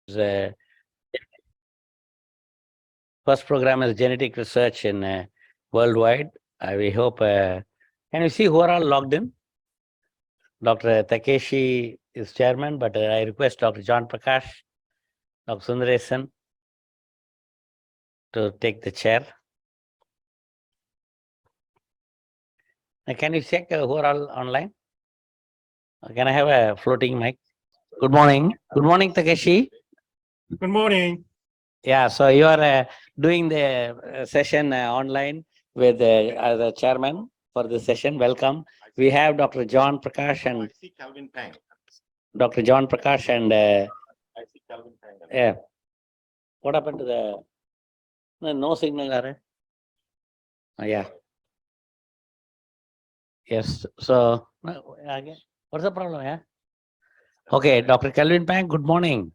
First program is genetic research in worldwide. We hope, can you see who are all logged in? Dr. Takeshi is chairman, but I request Dr. John Prakash, Dr. Sundaresan to take the chair. Can you check who are all online? Can I have a floating mic? Good morning. Good morning, Takeshi. Good morning. Yeah, so you are doing the session online with the chairman for the session. Welcome. We have Dr. John Prakash and I see Calvin Pang. Dr. John Prakash and I see Calvin Pang. yeah. What happened to the no signal? Yeah. Yes. So again, what's the problem? Yeah. Okay, Dr. Calvin Pang. Good morning.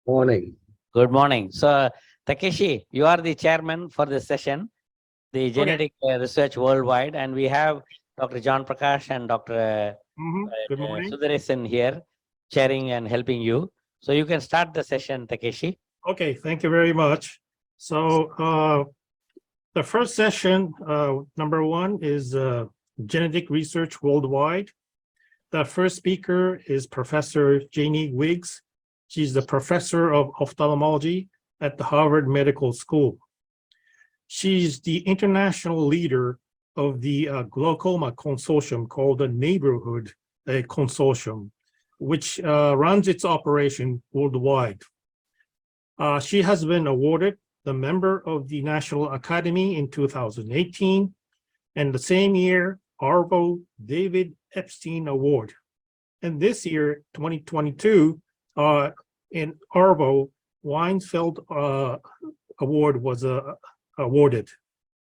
Morning. Good morning. So Takeshi, you are the chairman for this session, the genetic research worldwide, and we have Dr. John Prakash and Dr. Good morning. Sundaresan here, chairing and helping you. So you can start the session, Takeshi. Okay, thank you very much. So the first session, number one, is genetic research worldwide. The first speaker is Professor Janie Wiggs. She's the professor of ophthalmology at the Harvard Medical School. She's the international leader of the glaucoma consortium called the Neighborhood Consortium, which runs its operation worldwide. She has been awarded the member of the National Academy in 2018, and the same year, Arvo David Epstein Award. And this year, 2022, in Arvo, Weinfeld Award was awarded.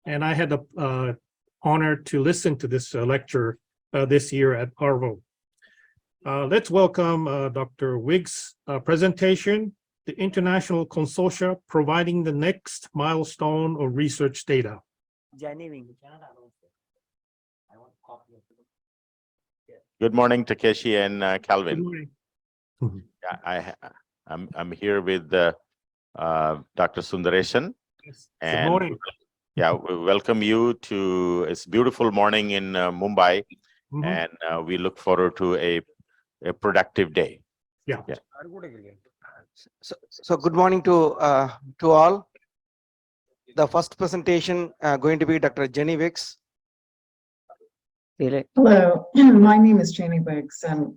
And I had the honor to listen to this lecture this year at Arvo. Let's welcome Dr. Wiggs' presentation, the International Consortia Providing the Next Milestone of Research Data. Good morning, Takeshi and Calvin. Good morning. I'm here with Dr. Sundaresan. Yes. Good And morning. yeah, we welcome you to it's beautiful morning in Mumbai, and we look forward to a productive day. Yeah. So good morning to all. The first presentation going to be Dr. Jenny Wiggs. Hello, my name is Janie Wiggs, and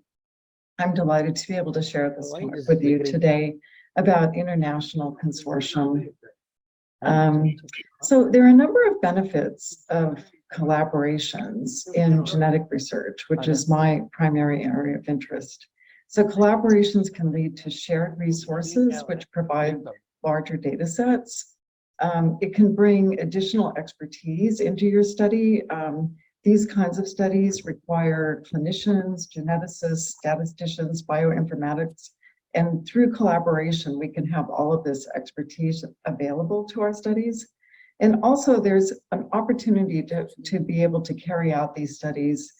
I'm delighted to be able to share this talk with you today about international consortium. So there are a number of benefits of collaborations in genetic research, which is my primary area of interest. So collaborations can lead to shared resources, which provide larger data sets. It can bring additional expertise into your study. These kinds of studies require clinicians, geneticists, statisticians, bioinformatics, and through collaboration, we can have all of this expertise available to our studies. And also there's an opportunity to be able to carry out these studies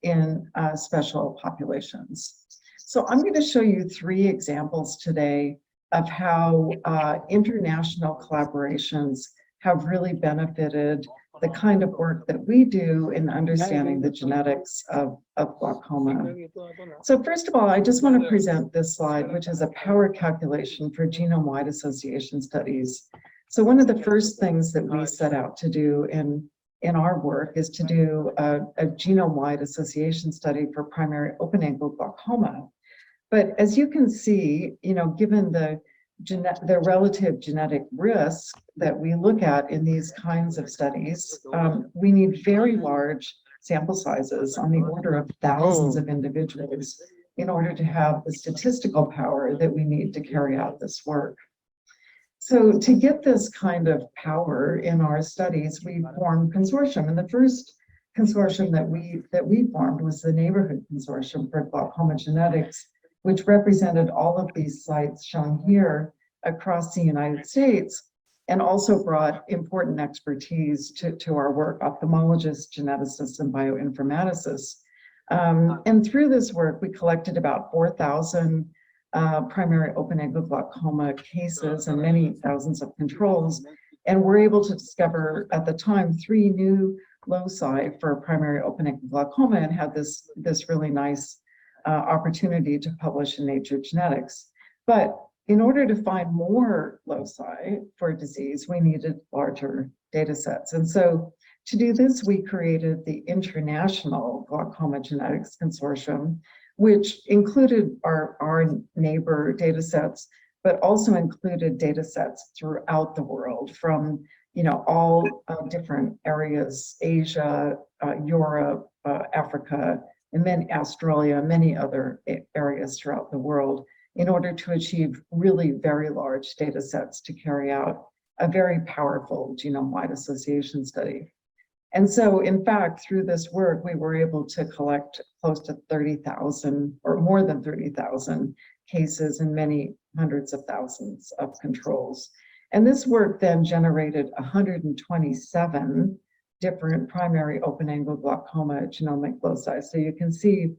in special populations. So I'm going to show you 3 examples today of how international collaborations have really benefited the kind of work that we do in understanding the genetics of glaucoma. So first of all, I just want to present this slide, which is a power calculation for genome-wide association studies. So one of the first things that we set out to do in our work is to do a genome-wide association study for primary open-angle glaucoma. But as you can see, given the relative genetic risk that we look at in these kinds of studies, we need very large sample sizes on the order of thousands of individuals in order to have the statistical power that we need to carry out this work. So to get this kind of power in our studies, we formed consortium, and the first consortium that we formed was the Neighborhood Consortium for Glaucoma Genetics, which represented all of these sites shown here across the United States, and also brought important expertise to our work, ophthalmologists, geneticists, and bioinformaticists. And through this work, we collected about 4,000 primary open-angle glaucoma cases and many thousands of controls, and were able to discover at the time 3 new loci for primary open-angle glaucoma, and had this really nice opportunity to publish in Nature Genetics. But in order to find more loci for disease, we needed larger data sets. And so to do this, we created the International Glaucoma Genetics Consortium, which included our neighbor data sets, but also included data sets throughout the world from all different areas, Asia, Europe, Africa, and then Australia, many other areas throughout the world, in order to achieve really very large data sets to carry out a very powerful genome-wide association study. And so, in fact, through this work, we were able to collect close to 30,000 or more than 30,000 cases and many hundreds of thousands of controls. And this work then generated 127 different primary open-angle glaucoma genomic loci. So you can see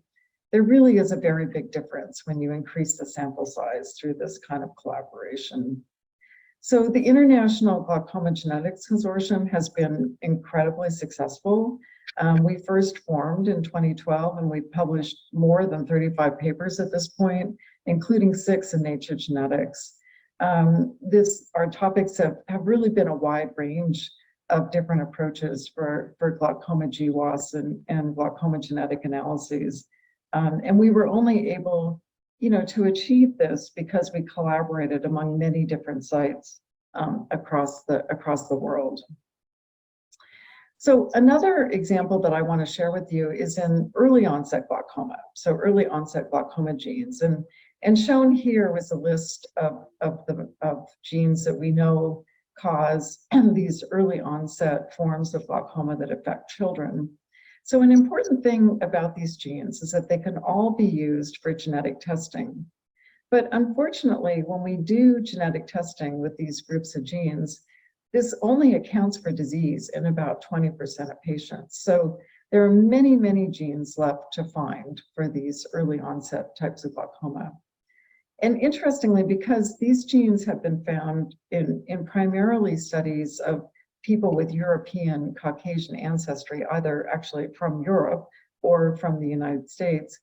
there really is a very big difference when you increase the sample size through this kind of collaboration. So the International Glaucoma Genetics Consortium has been incredibly successful. We first formed in 2012, and we've published more than 35 papers at this point, including 6 in Nature Genetics. Our topics have really been a wide range of different approaches for glaucoma GWAS and glaucoma genetic analyses. And we were only able to achieve this because we collaborated among many different sites across the world. So another example that I want to share with you is in early onset glaucoma. So early onset glaucoma genes, and shown here was a list of genes that we know cause these early onset forms of glaucoma that affect children. So an important thing about these genes is that they can all be used for genetic testing. But unfortunately, when we do genetic testing with these groups of genes, this only accounts for disease in about 20% of patients. So there are many, many genes left to find for these early onset types of glaucoma. And interestingly, because these genes have been found in primarily studies of people with European Caucasian ancestry, either actually from Europe or from the United States,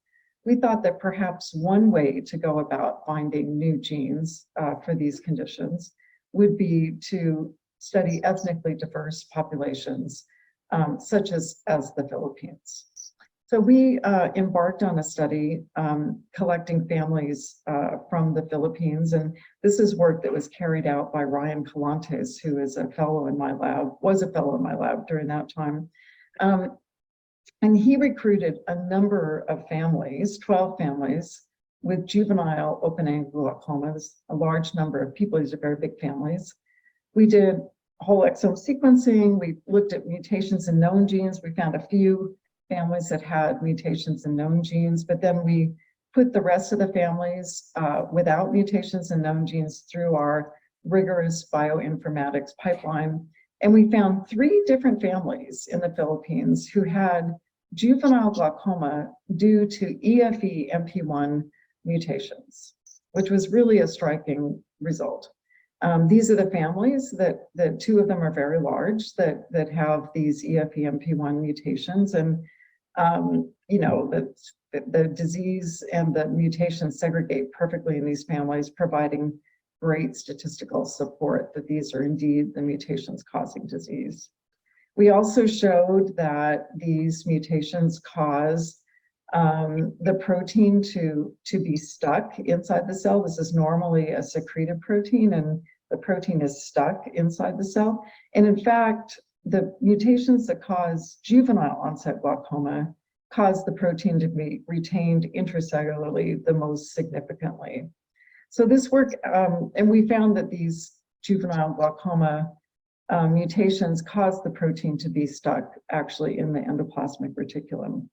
we thought that perhaps one way to go about finding new genes for these conditions would be to study ethnically diverse populations, such as the Philippines. So we embarked on a study collecting families from the Philippines, and this is work that was carried out by Ryan Calantes, who is a fellow in my lab, was a fellow in my lab during that time. And he recruited a number of families, 12 families, with juvenile open-angle glaucomas, a large number of people. These are very big families. We did whole exome sequencing. We looked at mutations in known genes. We found a few families that had mutations in known genes, but then we put the rest of the families without mutations in known genes through our rigorous bioinformatics pipeline. And we found 3 different families in the Philippines who had juvenile glaucoma due to EFE MP1 mutations, which was really a striking result. These are the families that 2 of them are very large that have these EFE MP1 mutations, and the disease and the mutations segregate perfectly in these families, providing great statistical support that these are indeed the mutations causing disease. We also showed that these mutations cause the protein to be stuck inside the cell. This is normally a secreted protein, and the protein is stuck inside the cell. And in fact, the mutations that cause juvenile onset glaucoma cause the protein to be retained intracellularly the most significantly. So this work, and we found that these juvenile glaucoma mutations cause the protein to be stuck actually in the endoplasmic reticulum.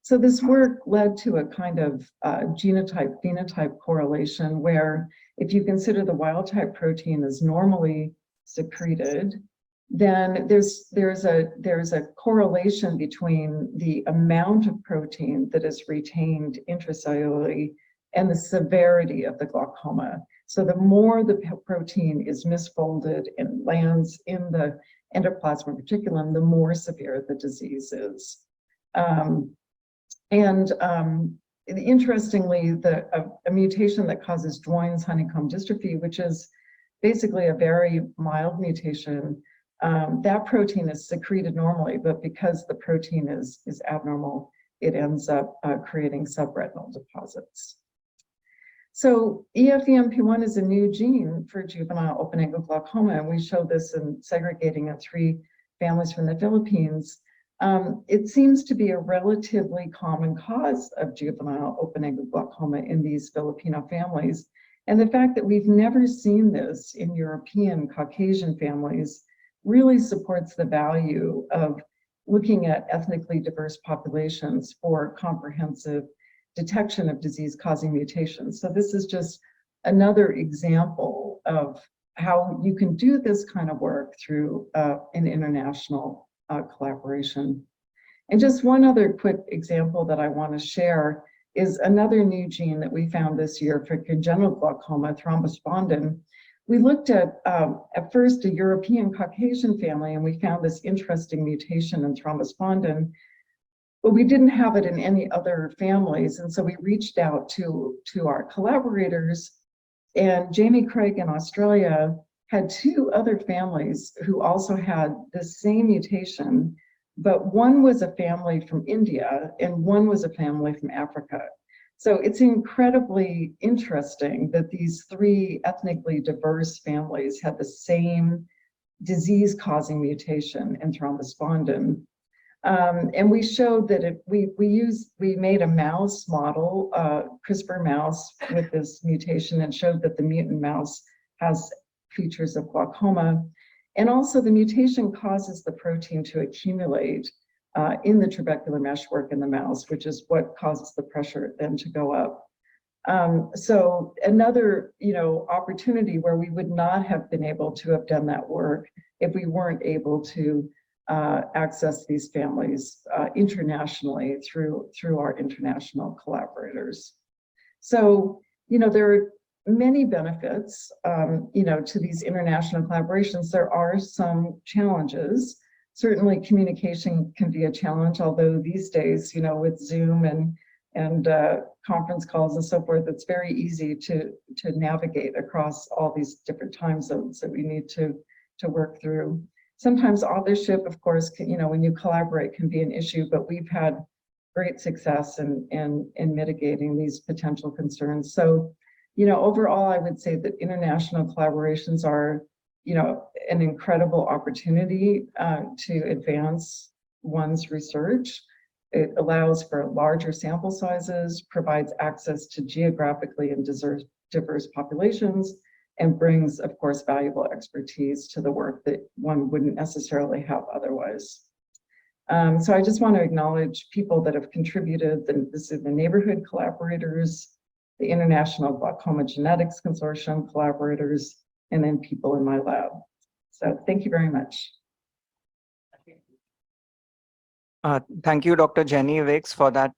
So this work led to a kind of genotype-phenotype correlation where if you consider the wild-type protein is normally secreted, then there's a correlation between the amount of protein that is retained intracellularly and the severity of the glaucoma. So the more the protein is misfolded and lands in the endoplasmic reticulum, the more severe the disease is. Interestingly, a mutation that causes Joins honeycomb dystrophy, which is basically a very mild mutation, that protein is secreted normally, but because the protein is abnormal, it ends up creating subretinal deposits. So EFEMP1 is a new gene for juvenile open-angle glaucoma, and we show this in segregating in 3 families from the Philippines. It seems to be a relatively common cause of juvenile open-angle glaucoma in these Filipino families. And the fact that we've never seen this in European Caucasian families really supports the value of looking at ethnically diverse populations for comprehensive detection of disease-causing mutations. So this is just another example of how you can do this kind of work through an international collaboration. And just one other quick example that I want to share is another new gene that we found this year for congenital glaucoma, thrombospondin. We looked at first a European Caucasian family, and we found this interesting mutation in thrombospondin, but we didn't have it in any other families. And so we reached out to our collaborators, and Jamie Craig in Australia had 2 other families who also had the same mutation, but one was a family from India and one was a family from Africa. So it's incredibly interesting that these 3 ethnically diverse families had the same disease-causing mutation in thrombospondin. And we showed that we made a mouse model, CRISPR mouse with this mutation, and showed that the mutant mouse has features of glaucoma. And also the mutation causes the protein to accumulate in the trabecular meshwork in the mouse, which is what causes the pressure then to go up. So another, opportunity where we would not have been able to have done that work if we weren't able to access these families internationally through our international collaborators. So, there are many benefits, to these international collaborations. There are some challenges. Certainly communication can be a challenge, although these days, with Zoom and conference calls and so forth, it's very easy to navigate across all these different time zones that we need to work through. Sometimes authorship, of course, when you collaborate can be an issue, but we've had great success in mitigating these potential concerns. So, overall, I would say that international collaborations are, an incredible opportunity to advance one's research. It allows for larger sample sizes, provides access to geographically and diverse populations, and brings, of course, valuable expertise to the work that one wouldn't necessarily have otherwise. So I just want to acknowledge people that have contributed. This is the neighborhood collaborators, the International Glaucoma Genetics Consortium collaborators, and then people in my lab. So thank you very much. Thank you, Dr. Jenny Wicks, for that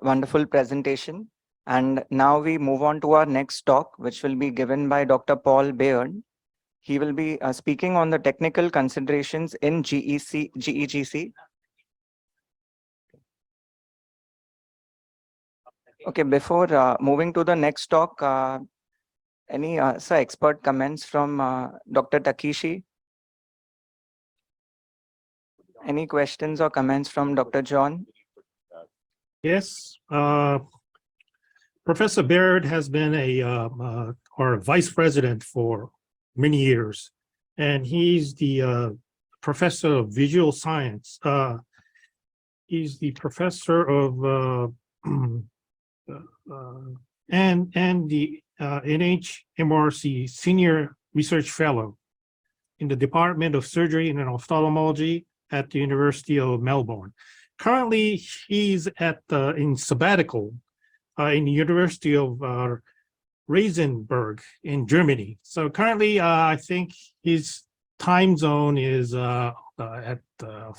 wonderful presentation. And now we move on to our next talk, which will be given by Dr. Paul Baird. He will be speaking on the technical considerations in GEGC. Okay, before moving to the next talk, any expert comments from Dr. Takeshi? Any questions or comments from Dr. John? Yes. Professor Baird has been our vice president for many years, and he's the professor of visual science. He's the professor of and the NHMRC Senior Research Fellow in the Department of Surgery and Ophthalmology at the University of Melbourne. Currently, he's in sabbatical in the University of Regensburg in Germany. So currently, I think his time zone is at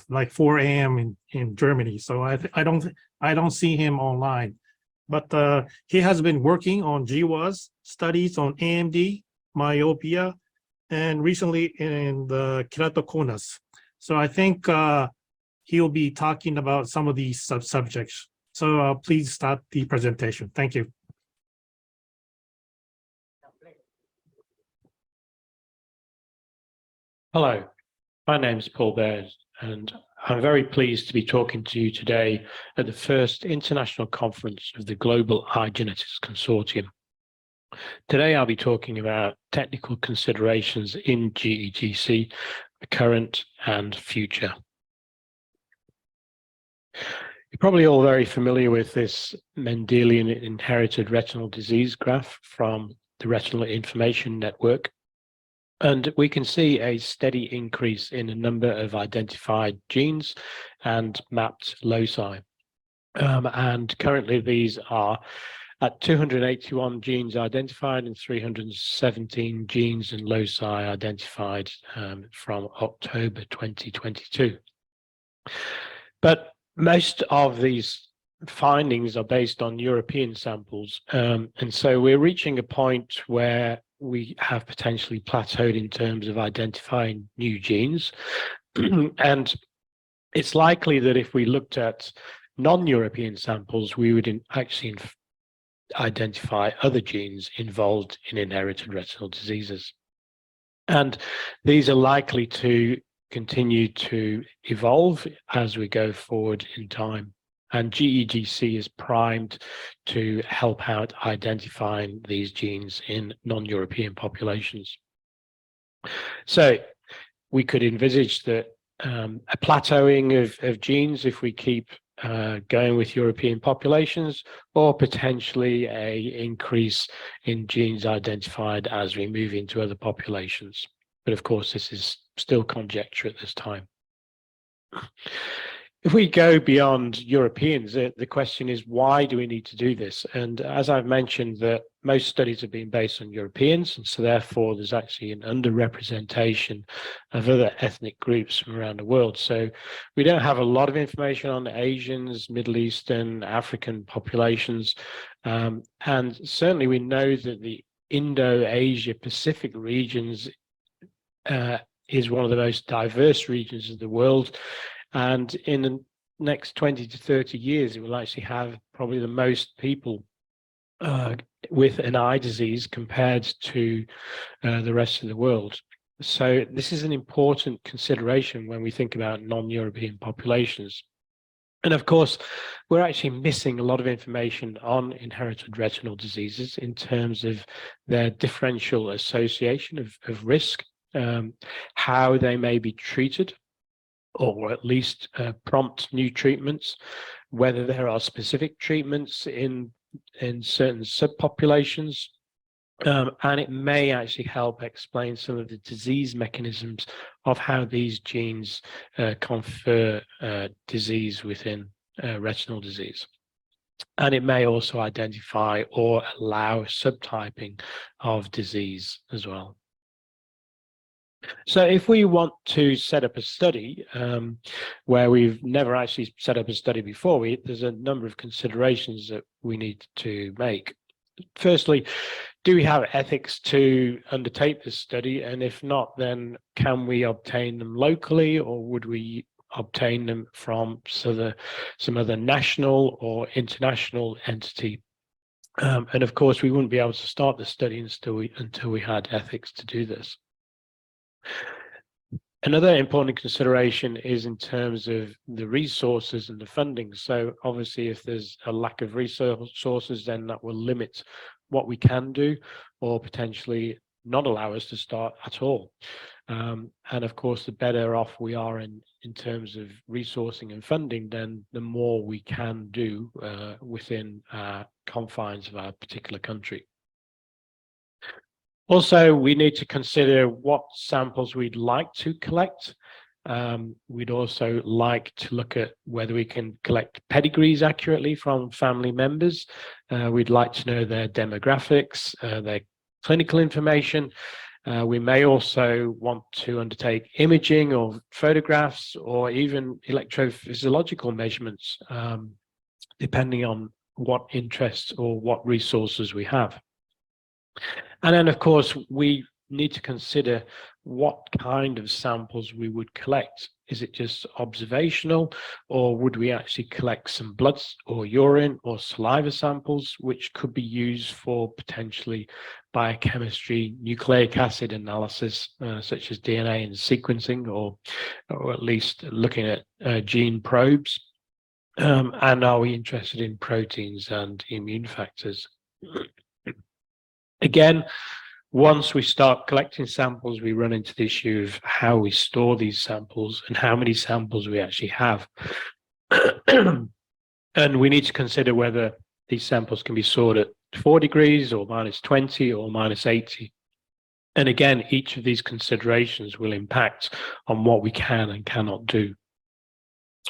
like 4 a.m. in Germany. So I don't see him online. but he has been working on GWAS studies on AMD, myopia, and recently in the keratoconus. So I think he'll be talking about some of these subjects. So please start the presentation. Thank you. Hello, my name is Paul Baird, and I'm very pleased to be talking to you today at the first international conference of the Global Eye Genetics Consortium. Today I'll be talking about technical considerations in GEGC, current and future. You're probably all very familiar with this Mendelian inherited retinal disease graph from the Retinal Information Network. And we can see a steady increase in a number of identified genes and mapped loci. And currently these are at 281 genes identified and 317 genes and loci identified from October 2022. But most of these findings are based on European samples. And so we're reaching a point where we have potentially plateaued in terms of identifying new genes. And it's likely that if we looked at non-European samples, we would actually identify other genes involved in inherited retinal diseases. And these are likely to continue to evolve as we go forward in time. And GEGC is primed to help out identifying these genes in non-European populations. So we could envisage that a plateauing of genes if we keep going with European populations, or potentially an increase in genes identified as we move into other populations. But of course, this is still conjecture at this time. If we go beyond Europeans, the question is, why do we need to do this? And as I've mentioned, that most studies have been based on Europeans, and so therefore there's actually an underrepresentation of other ethnic groups from around the world. So we don't have a lot of information on Asians, Middle Eastern, African populations. And certainly we know that the Indo-Asia Pacific regions is one of the most diverse regions of the world. And in the next 20 to 30 years, it will actually have probably the most people with an eye disease compared to the rest of the world. So this is an important consideration when we think about non-European populations. And of course, we're actually missing a lot of information on inherited retinal diseases in terms of their differential association of risk, how they may be treated, or at least prompt new treatments, whether there are specific treatments in certain subpopulations, and it may actually help explain some of the disease mechanisms of how these genes confer disease within retinal disease. And it may also identify or allow subtyping of disease as well. So if we want to set up a study where we've never actually set up a study before, there's a number of considerations that we need to make. Firstly, do we have ethics to undertake this study? And if not, then can we obtain them locally, or would we obtain them from some other national or international entity? And of course, we wouldn't be able to start the study until we had ethics to do this. Another important consideration is in terms of the resources and the funding. So obviously, if there's a lack of resources, then that will limit what we can do, or potentially not allow us to start at all. And of course, the better off we are in terms of resourcing and funding, then the more we can do within confines of our particular country. Also, we need to consider what samples we'd like to collect. We'd also like to look at whether we can collect pedigrees accurately from family members. We'd like to know their demographics, their clinical information. We may also want to undertake imaging or photographs, or even electrophysiological measurements, depending on what interests or what resources we have. And then, of course, we need to consider what kind of samples we would collect. Is it just observational, or would we actually collect some blood or urine or saliva samples, which could be used for potentially biochemistry, nucleic acid analysis, such as DNA and sequencing, or at least looking at gene probes? And are we interested in proteins and immune factors? Again, once we start collecting samples, we run into the issue of how we store these samples and how many samples we actually have. And we need to consider whether these samples can be stored at 4 degrees or -20 or -80. And again, each of these considerations will impact on what we can and cannot do.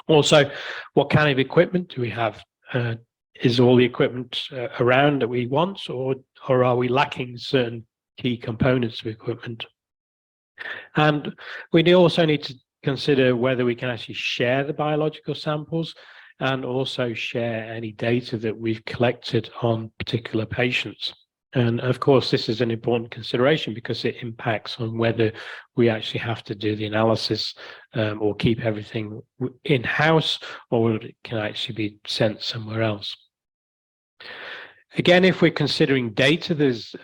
Also, what kind of equipment do we have? Is all the equipment around that we want, or are we lacking certain key components of equipment? And we also need to consider whether we can actually share the biological samples and also share any data that we've collected on particular patients. And of course, this is an important consideration because it impacts on whether we actually have to do the analysis or keep everything in-house, or it can actually be sent somewhere else. Again, if we're considering data, there's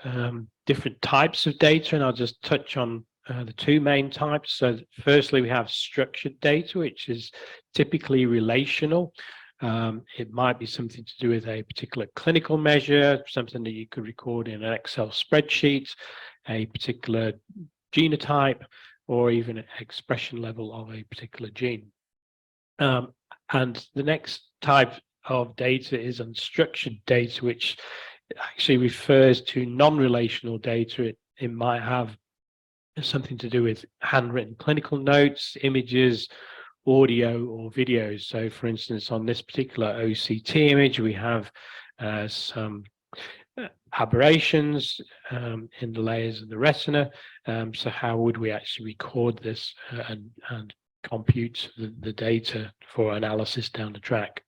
different types of data, and I'll just touch on the two main types. So firstly, we have structured data, which is typically relational. It might be something to do with a particular clinical measure, something that you could record in an Excel spreadsheet, a particular genotype, or even an expression level of a particular gene. And the next type of data is unstructured data, which actually refers to non-relational data. It might have something to do with handwritten clinical notes, images, audio, or videos. So for instance, on this particular OCT image, we have some aberrations in the layers of the retina. So how would we actually record this and compute the data for analysis down the track?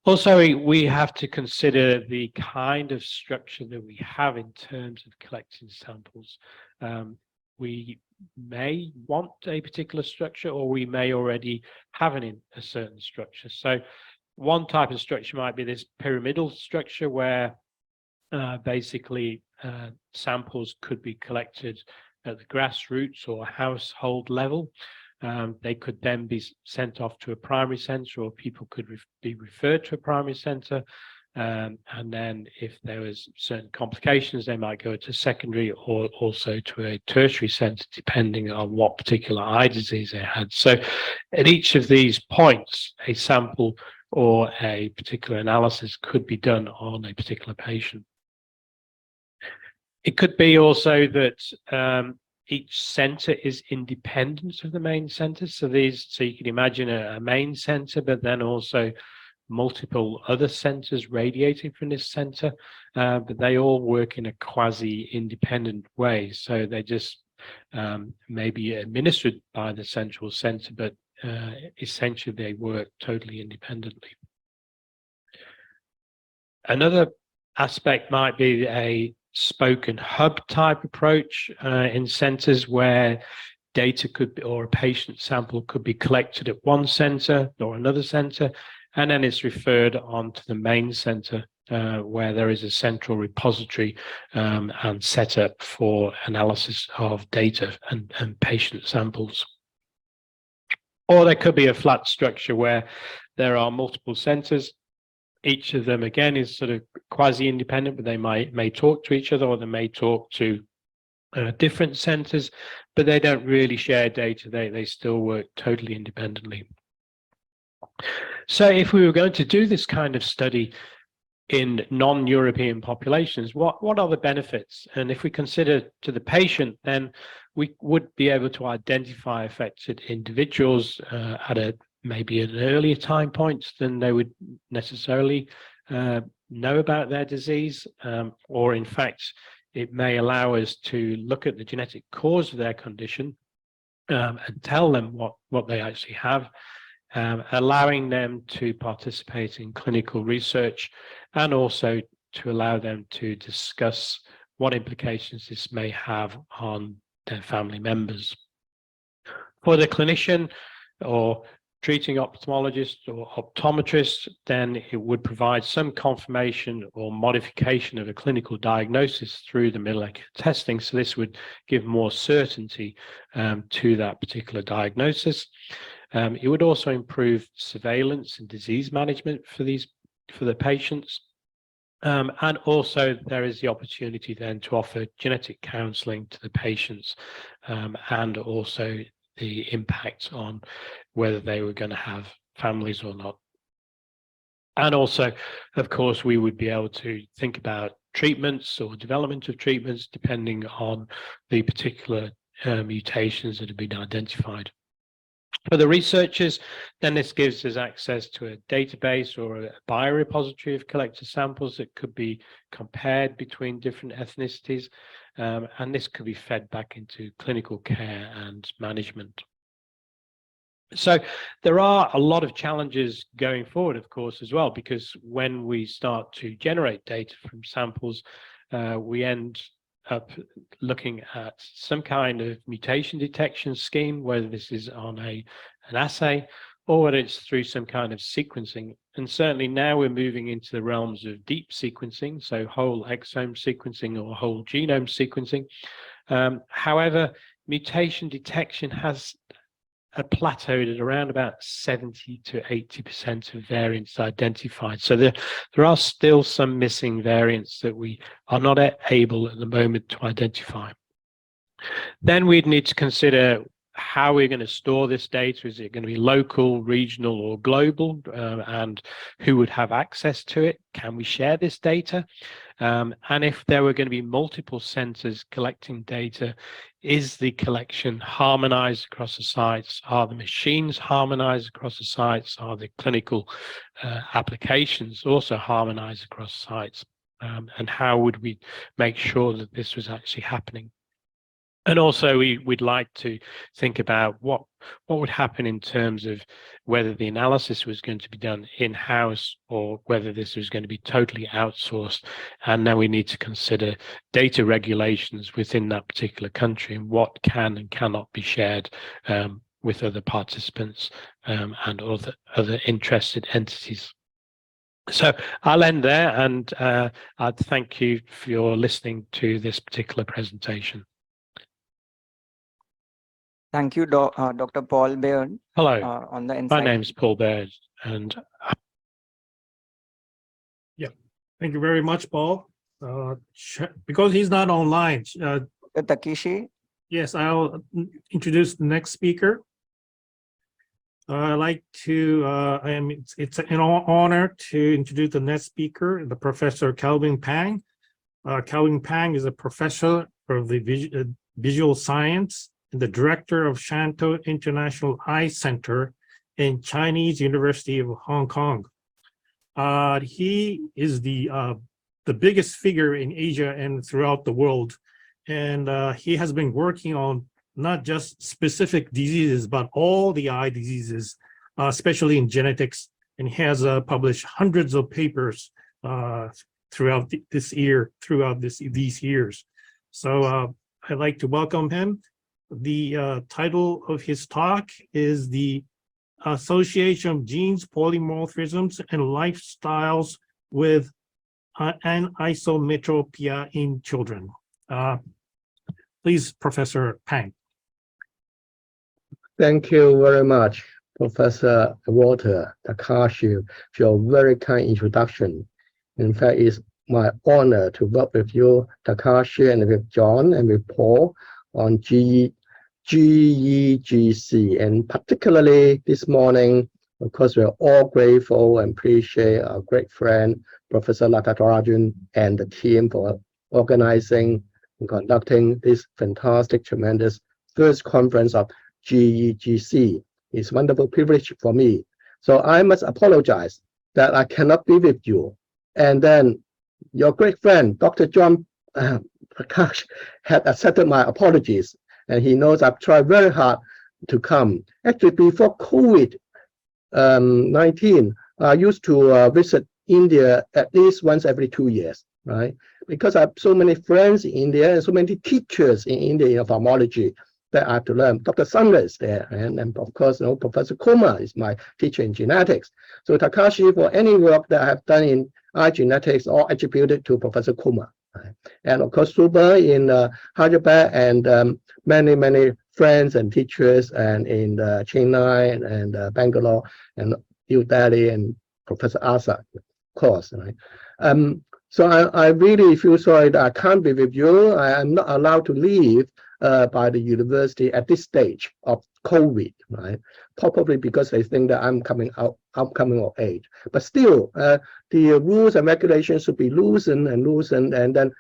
Also, we have to consider the kind of structure that we have in terms of collecting samples. We may want a particular structure, or we may already have a certain structure. So one type of structure might be this pyramidal structure where basically samples could be collected at the grassroots or household level. They could then be sent off to a primary center, or people could be referred to a primary center. And then if there was certain complications, they might go to secondary or also to a tertiary center, depending on what particular eye disease they had. So at each of these points, a sample or a particular analysis could be done on a particular patient. It could be also that each center is independent of the main center. So you can imagine a main center, but then also multiple other centers radiating from this center, but they all work in a quasi-independent way. So they just may be administered by the central center, but essentially they work totally independently. Another aspect might be a spoken hub type approach in centers where data could be, or a patient sample could be collected at one center or another center, and then it's referred on to the main center where there is a central repository and set up for analysis of data and patient samples. Or there could be a flat structure where there are multiple centers. Each of them, again, is sort of quasi-independent, but they may talk to each other, or they may talk to different centers, but they don't really share data. They still work totally independently. So if we were going to do this kind of study in non-European populations, what are the benefits? And if we consider to the patient, then we would be able to identify affected individuals at maybe an earlier time point than they would necessarily know about their disease, or in fact, it may allow us to look at the genetic cause of their condition and tell them what they actually have. allowing them to participate in clinical research and also to allow them to discuss what implications this may have on their family members. For the clinician or treating ophthalmologist or optometrist, then it would provide some confirmation or modification of a clinical diagnosis through the molecular testing. So this would give more certainty to that particular diagnosis. It would also improve surveillance and disease management for the patients. And also there is the opportunity then to offer genetic counseling to the patients, and also the impact on whether they were going to have families or not. And also, of course, we would be able to think about treatments or development of treatments depending on the particular mutations that have been identified. For the researchers, then this gives us access to a database or a biorepository of collected samples that could be compared between different ethnicities, and this could be fed back into clinical care and management. So there are a lot of challenges going forward, of course, as well, because when we start to generate data from samples, we end up looking at some kind of mutation detection scheme, whether this is on an assay or whether it's through some kind of sequencing. And certainly now we're moving into the realms of deep sequencing, so whole exome sequencing or whole genome sequencing. However, mutation detection has plateaued at around about 70 to 80% of variants identified. So there are still some missing variants that we are not able at the moment to identify. Then we'd need to consider how we're going to store this data. Is it going to be local, regional, or global? And who would have access to it? Can we share this data? And if there were going to be multiple centers collecting data, is the collection harmonized across the sites? Are the machines harmonized across the sites? Are the clinical applications also harmonized across sites? And how would we make sure that this was actually happening? And also we'd like to think about what would happen in terms of whether the analysis was going to be done in-house or whether this was going to be totally outsourced. And now we need to consider data regulations within that particular country and what can and cannot be shared with other participants and other interested entities. So I'll end there, and I'd thank you for your listening to this particular presentation. Thank you, Dr. Paul Baird. Hello, on the my insight. name's Paul Baird, and Thank you very much, Paul. Because he's not online, Takeshi. yes, I'll introduce the next speaker. I'd like to, it's an honor to introduce the next speaker, the Professor Calvin Pang. Calvin Pang is a professor of the visual science and the director of Shantou International Eye Center in Chinese University of Hong Kong. He is the biggest figure in Asia and throughout the world. And he has been working on not just specific diseases, but all the eye diseases, especially in genetics. And he has published hundreds of papers throughout these years. So I'd like to welcome him. The title of his talk is the Association of Genes, Polymorphisms, and Lifestyles with Anisometropia in Children. Please, Professor Pang. Thank you very much, Professor Walter Takashi, for your very kind introduction. In fact, it's my honor to work with you, Takashi, and with John and with Paul on GEGC, and particularly this morning, of course, we're all grateful and appreciate our great friend, Professor Natarajan, and the team for organizing and conducting this fantastic, tremendous first conference of GEGC. It's a wonderful privilege for me. So I must apologize that I cannot be with you. And then your great friend, Dr. John Prakash, had accepted my apologies. And he knows I've tried very hard to come. Actually, before COVID 19, I used to visit India at least once every 2 years, right? Because I have so many friends in India and so many teachers in India in ophthalmology that I have to learn. Dr. Sangha is there, and of course, Professor Kumar is my teacher in genetics. So Takashi, for any work that I have done in eye genetics, all attributed to Professor Kumar. Right? And of course, Suba in Hyderabad, and many friends and teachers, and in Chennai and Bangalore and New Delhi, and Professor Asa, of course. Right? So I really feel sorry that I can't be with you. I am not allowed to leave by the university at this stage of COVID, right? Probably because they think that I'm coming of age. But still, the rules and regulations should be loosened, and then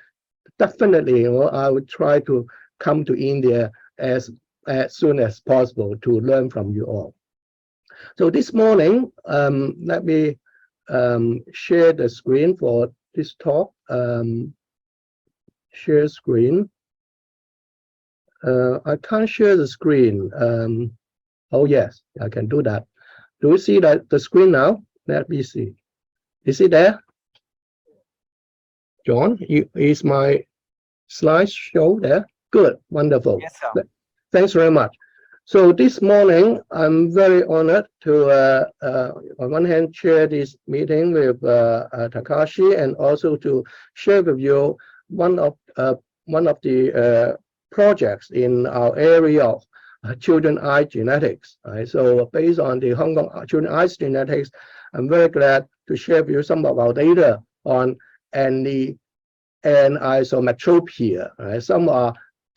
definitely, I would try to come to India as soon as possible to learn from you all. So this morning, let me share the screen for this talk. Share screen. I can't share the screen. Oh yes, I can do that. Do you see that the screen now? Let me see. Is it there? John, is my slideshow there? Good, wonderful. Yes, sir. Thanks very much. So this morning, I'm very honored to, on one hand, chair this meeting with Takashi, and also to share with you one of the projects in our area of children eye genetics. Right? So based on the Hong Kong children eye genetics, I'm very glad to share with you some of our data on anisometropia. Right?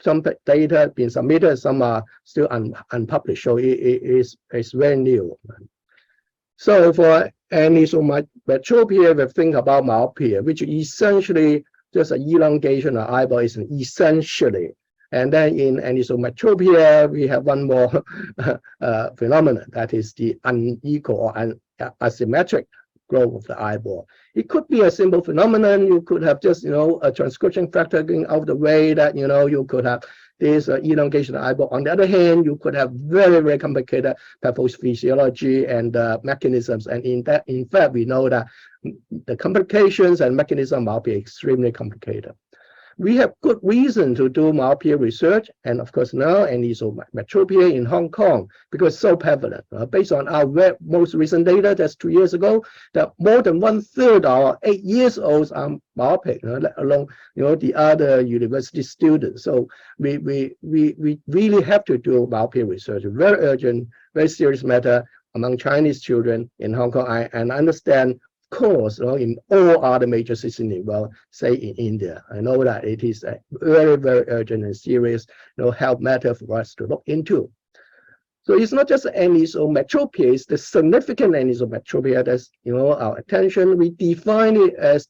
Some data have been submitted, some are still unpublished, so it's very new. So for anisometropia, we think about myopia, which is essentially just an elongation of eyeball, is essentially. And then in anisometropia, we have one more phenomenon, that is the unequal or asymmetric growth of the eyeball. It could be a simple phenomenon. You could have just, a transcription factor going out of the way that, you could have this elongation of the eyeball. On the other hand, you could have very complicated pathophysiology and mechanisms. And in fact, we know that the complications and mechanism of myopia are extremely complicated. We have good reason to do myopia research, and of course now anisometropia in Hong Kong, because it's so prevalent. Based on our most recent data, that's 2 years ago, that more than 1/3 of our 8-year-olds are myopic, let alone the other university students. So we really have to do myopia research, very urgent, very serious matter among Chinese children in Hong Kong. And I understand, of course, in all other major cities in the world, say in India. I know that it is a very urgent and serious health matter for us to look into. So it's not just anisometropia, it's the significant anisometropia that's our attention. We define it as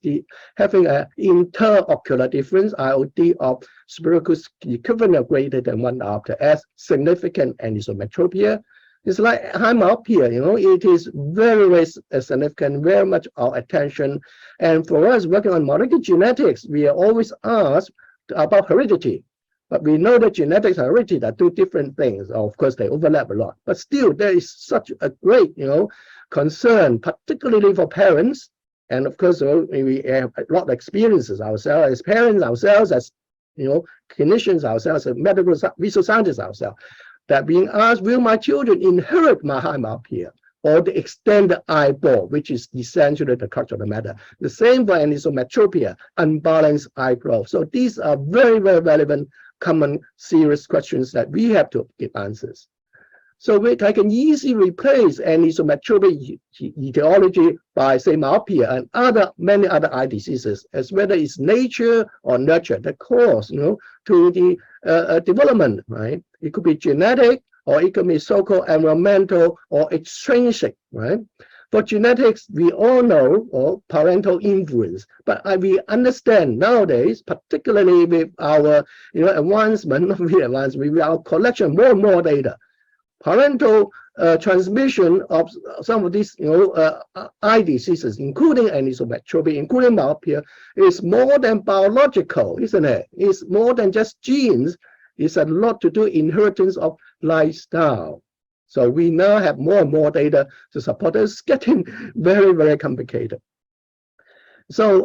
having an interocular difference, IOD, of spherical equivalent greater than 1/2 as significant anisometropia. It's like high myopia, it is very significant, very much our attention. And for us working on molecular genetics, we are always asked about heredity. But we know that genetics and heredity are two different things. Of course, they overlap a lot. But still, there is such a great, concern, particularly for parents. And of course, we have a lot of experiences ourselves as parents, ourselves as, clinicians, ourselves as medical research scientists ourselves, that being asked, will my children inherit my high myopia or the extended eyeball, which is essentially the crux of the matter. The same for anisometropia, unbalanced eye growth. So these are very relevant, common, serious questions that we have to give answers. So I can easily replace anisometropia etiology by, say, myopia and many other eye diseases, as whether it's nature or nurture that cause, to the development, right? It could be genetic, or it could be so-called environmental or extrinsic, right? For genetics, we all know, or parental influence, but we understand nowadays, particularly with our, advancement, with our collection more and more data, parental transmission of some of these, eye diseases, including anisometropia, including myopia, is more than biological, isn't it? It's more than just genes. It's a lot to do inheritance of lifestyle. So we now have more and more data to support it. It's getting very, very complicated. So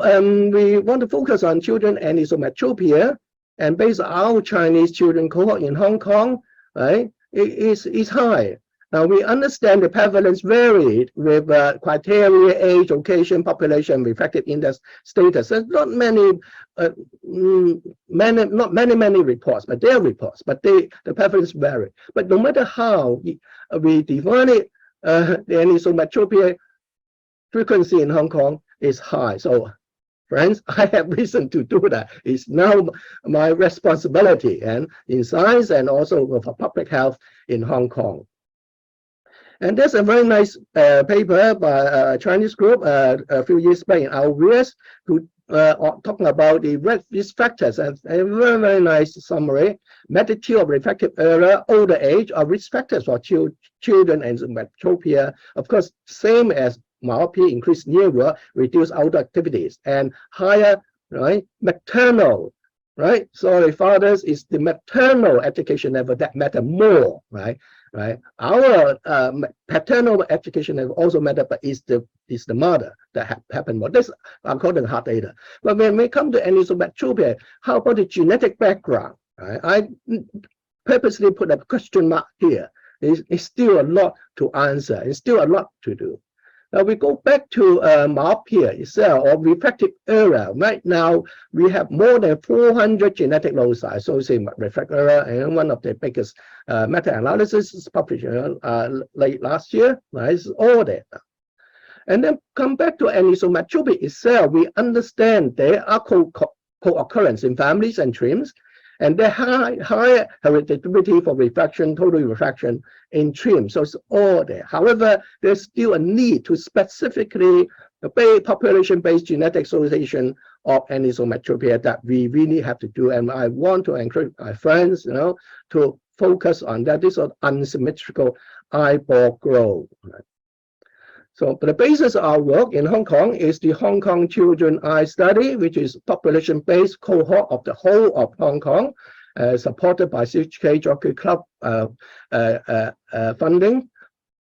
we want to focus on children and anisometropia, and based on our Chinese children cohort in Hong Kong, right, is high. Now we understand the prevalence varied with criteria, age, location, population, refractive index status. There's not many, many reports, but there are reports, but the prevalence vary. But no matter how we define it, the anisometropia frequency in Hong Kong is high. So friends, I have reason to do that. It's now my responsibility and in science and also for public health in Hong Kong. And there's a very nice paper by a Chinese group a few years back in our US who talking about the risk factors, and a very, very nice summary. Magnitude of refractive error, older age are risk factors for children and anisometropia. Of course, same as myopia, increased near work, reduced outdoor activities, and higher, right, maternal, right? Sorry, fathers, is the maternal education level that matter more, right? Our paternal education level also matter, but it's the mother that happen more. This according to hard data. But when we come to anisometropia, how about the genetic background? Right? I purposely put a question mark here. It's still a lot to answer. It's still a lot to do. Now we go back to myopia itself, or refractive error. Right now, we have more than 400 genetic loci associated with refractive error, and one of the biggest meta-analysis is published late last year. Right? It's all there. And then come back to anisometropia itself, we understand there are co-occurrence in families and trims, and the higher hereditary for refraction, total refraction in trim. So it's all there. However, there's still a need to specifically population-based genetic association of anisometropia that we really have to do. And I want to encourage my friends, to focus on that. This is unsymmetrical eyeball growth. Right? So the basis of our work in Hong Kong is the Hong Kong Children Eye Study, which is population-based cohort of the whole of Hong Kong, supported by CHK Jockey Club funding.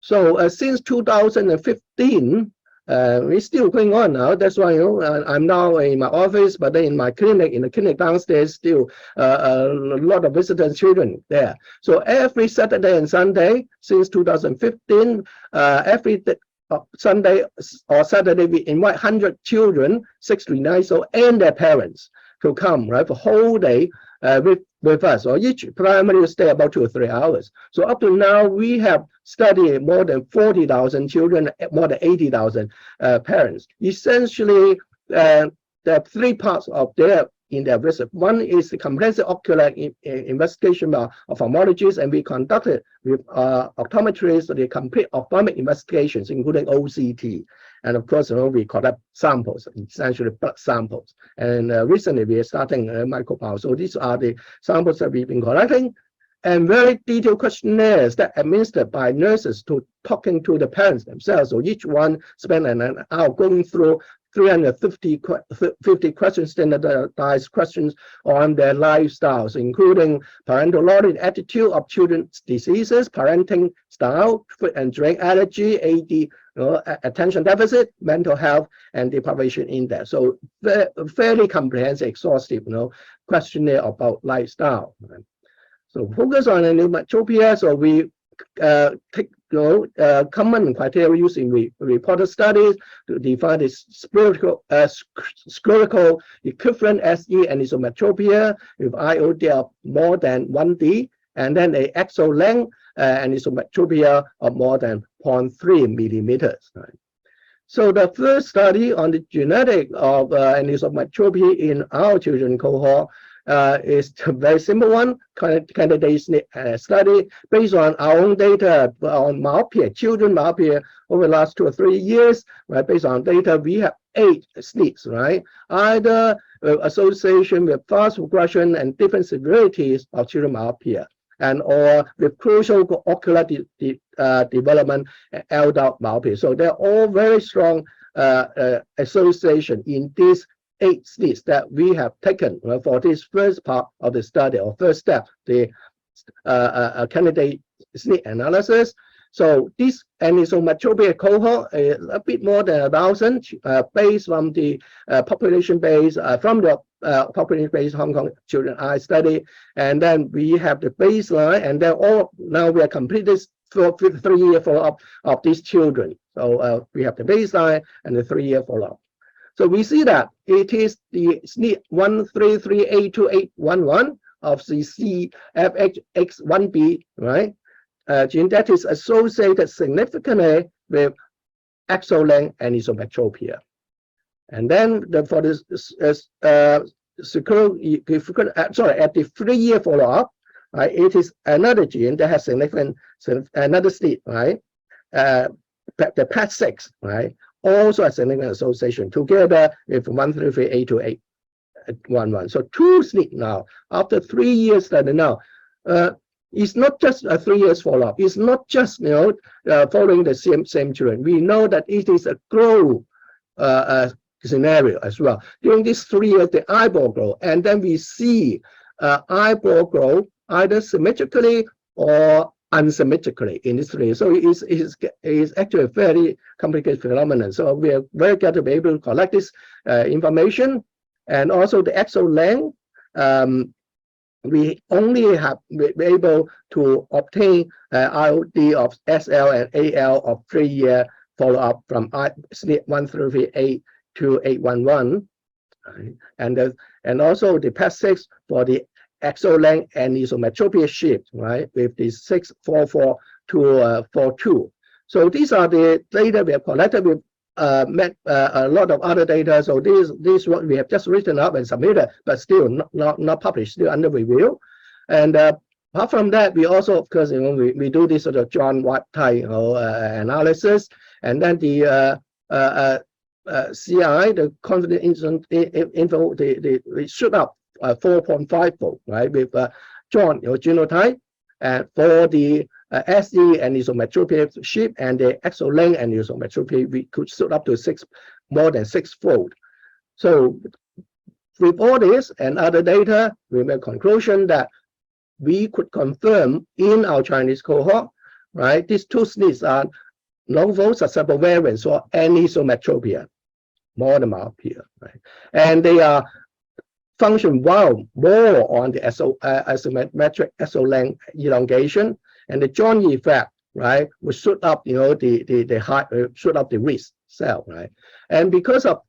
So since 2015, it's still going on now. That's why I'm now in my office, but then in my clinic, in the clinic downstairs, still a lot of visitors, children there. So every Saturday and Sunday since 2015, every Sunday or Saturday, we invite 100 children, 6 to 9, so and their parents to come, right, for whole day with us. Or each primary will stay about 2 or 3 hours. So up to now, we have studied more than 40,000 children, more than 80,000 parents. Essentially, there are 3 parts of their visit. One is the comprehensive ocular investigation by ophthalmologists, and we conducted with optometrists the complete ophthalmic investigations, including OCT. And of course, we collect samples, essentially blood samples. And recently, we are starting microbiology. So these are the samples that we've been collecting, and very detailed questionnaires that are administered by nurses to talking to the parents themselves. So each one spent an hour going through 350 questions, standardized questions on their lifestyles, including parental knowledge, attitude of children's diseases, parenting style, food and drink allergy, AD, attention deficit, mental health, and deprivation index. So fairly comprehensive, exhaustive, questionnaire about lifestyle. So focus on anisometropia. So we take common criteria used in reported studies to define the spherical equivalent SE anisometropia with IOD of more than 1D, and then a axial length anisometropia of more than 0.3 millimeters. Right? So the first study on the genetic of anisometropia in our children cohort is a very simple one, candidate study based on our own data on myopia, children myopia over the last 2 or 3 years, right? Based on data, we have 8 SNPs, right? Either association with fast progression and different severities of children myopia, and or with crucial ocular development and adult myopia. So they're all very strong association in these 8 SNPs that we have taken for this first part of the study, or first step, the candidate SNP analysis. So this anisometropia cohort is a bit more than 1,000, based from the population base from the population-based Hong Kong children eye study, and then we have the baseline, and then now we are completed for 3-year follow-up of these children. So we have the baseline and the 3-year follow-up. So we see that it is the SNP 133A2811 of the CFX1B, right? Gene that is associated significantly with axo-length anisometropia. And then for this, at the 3-year follow-up, right, it is another gene that has significant, another SNP, right? The PAT6, right? Also a significant association together with 133A2811. So 2 SNP now, after 3 years study now, it's not just a 3 years follow-up. It's not just following the same children. We know that it is a growth scenario as well. During these 3 years, the eyeball grow, and then we see eyeball grow either symmetrically or unsymmetrically in this 3 years. So it is actually a very complicated phenomenon. So we are very glad to be able to collect this information, and also the axo length. We only have been able to obtain IOD of SL and AL of 3-year follow-up from SNP 133A2811, right? And also the PAT6 for the axo length and anisometropia shift, right, with the 644 to 42. So these are the data we have collected. We've met a lot of other data. So this what we have just written up and submitted, but still not published, still under review. And apart from that, we also, of course, we do this sort of John Watt type analysis, and then the CI, the confidence interval, they shoot up 4.5-fold, right, with John genotype, and for the SD and isometropia shift and the axo length and isometropia, we could shoot up to more than 6-fold. So with all this and other data, we made a conclusion that we could confirm in our Chinese cohort, right, these 2 SNPs are novel susceptible variants for anisometropia, monomyopia, right? And they are function well more on the isometric axo length elongation, and the joint effect, right, will shoot up, the height, shoot up the wrist cell, right? And because of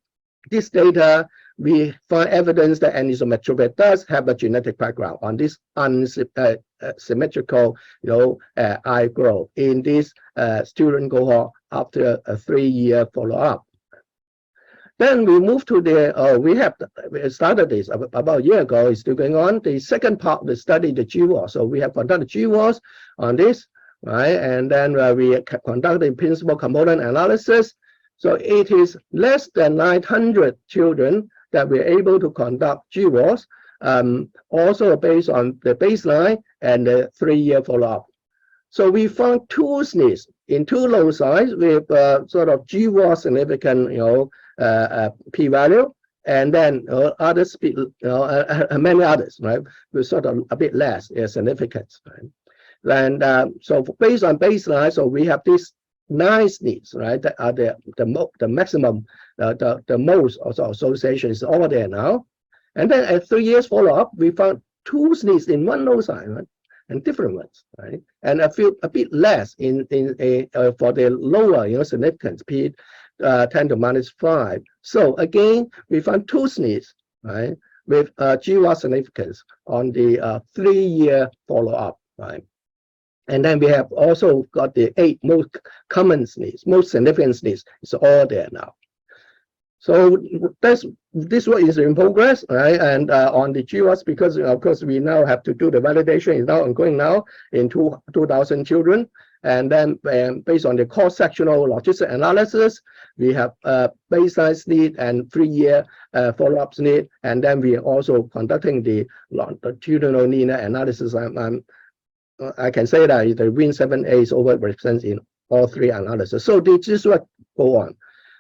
this data, we find evidence that anisometropia does have a genetic background on this unsymmetrical, eye growth in this student cohort after a 3-year follow-up. Then we move to we started this about a year ago. It's still going on. The second part of the study, the GWAS. So we have conducted GWAS on this, right? And then we conducted principal component analysis. So it is less than 900 children that we're able to conduct GWAS, also based on the baseline and the 3-year follow-up. So we found 2 SNPs in 2 loci with sort of GWAS significant, p-value, and then others, many others, right, with sort of a bit less significance, right? And so based on baseline, so we have these 9 SNPs, right, that are the maximum, the most also association is over there now. And then at 3 years follow-up, we found 2 SNPs in 1 loci, right, and different ones, right, and a bit less in for the lower, significance, p 10 to -5. So again, we found 2 SNPs, right, with GWAS significance on the 3-year follow-up, right? And then we have also got the 8 most common SNPs, most significant SNPs. It's all there now. So this work is in progress, right? And on the GWAS, because of course we now have to do the validation. It's now ongoing now in 2,000 children. And then based on the cross-sectional logistic analysis, we have baseline SNP and 3-year follow-up SNP. And then we are also conducting the longitudinal linear analysis. I can say that the Win7A is overrepresented in all 3 analyses. So this work go on.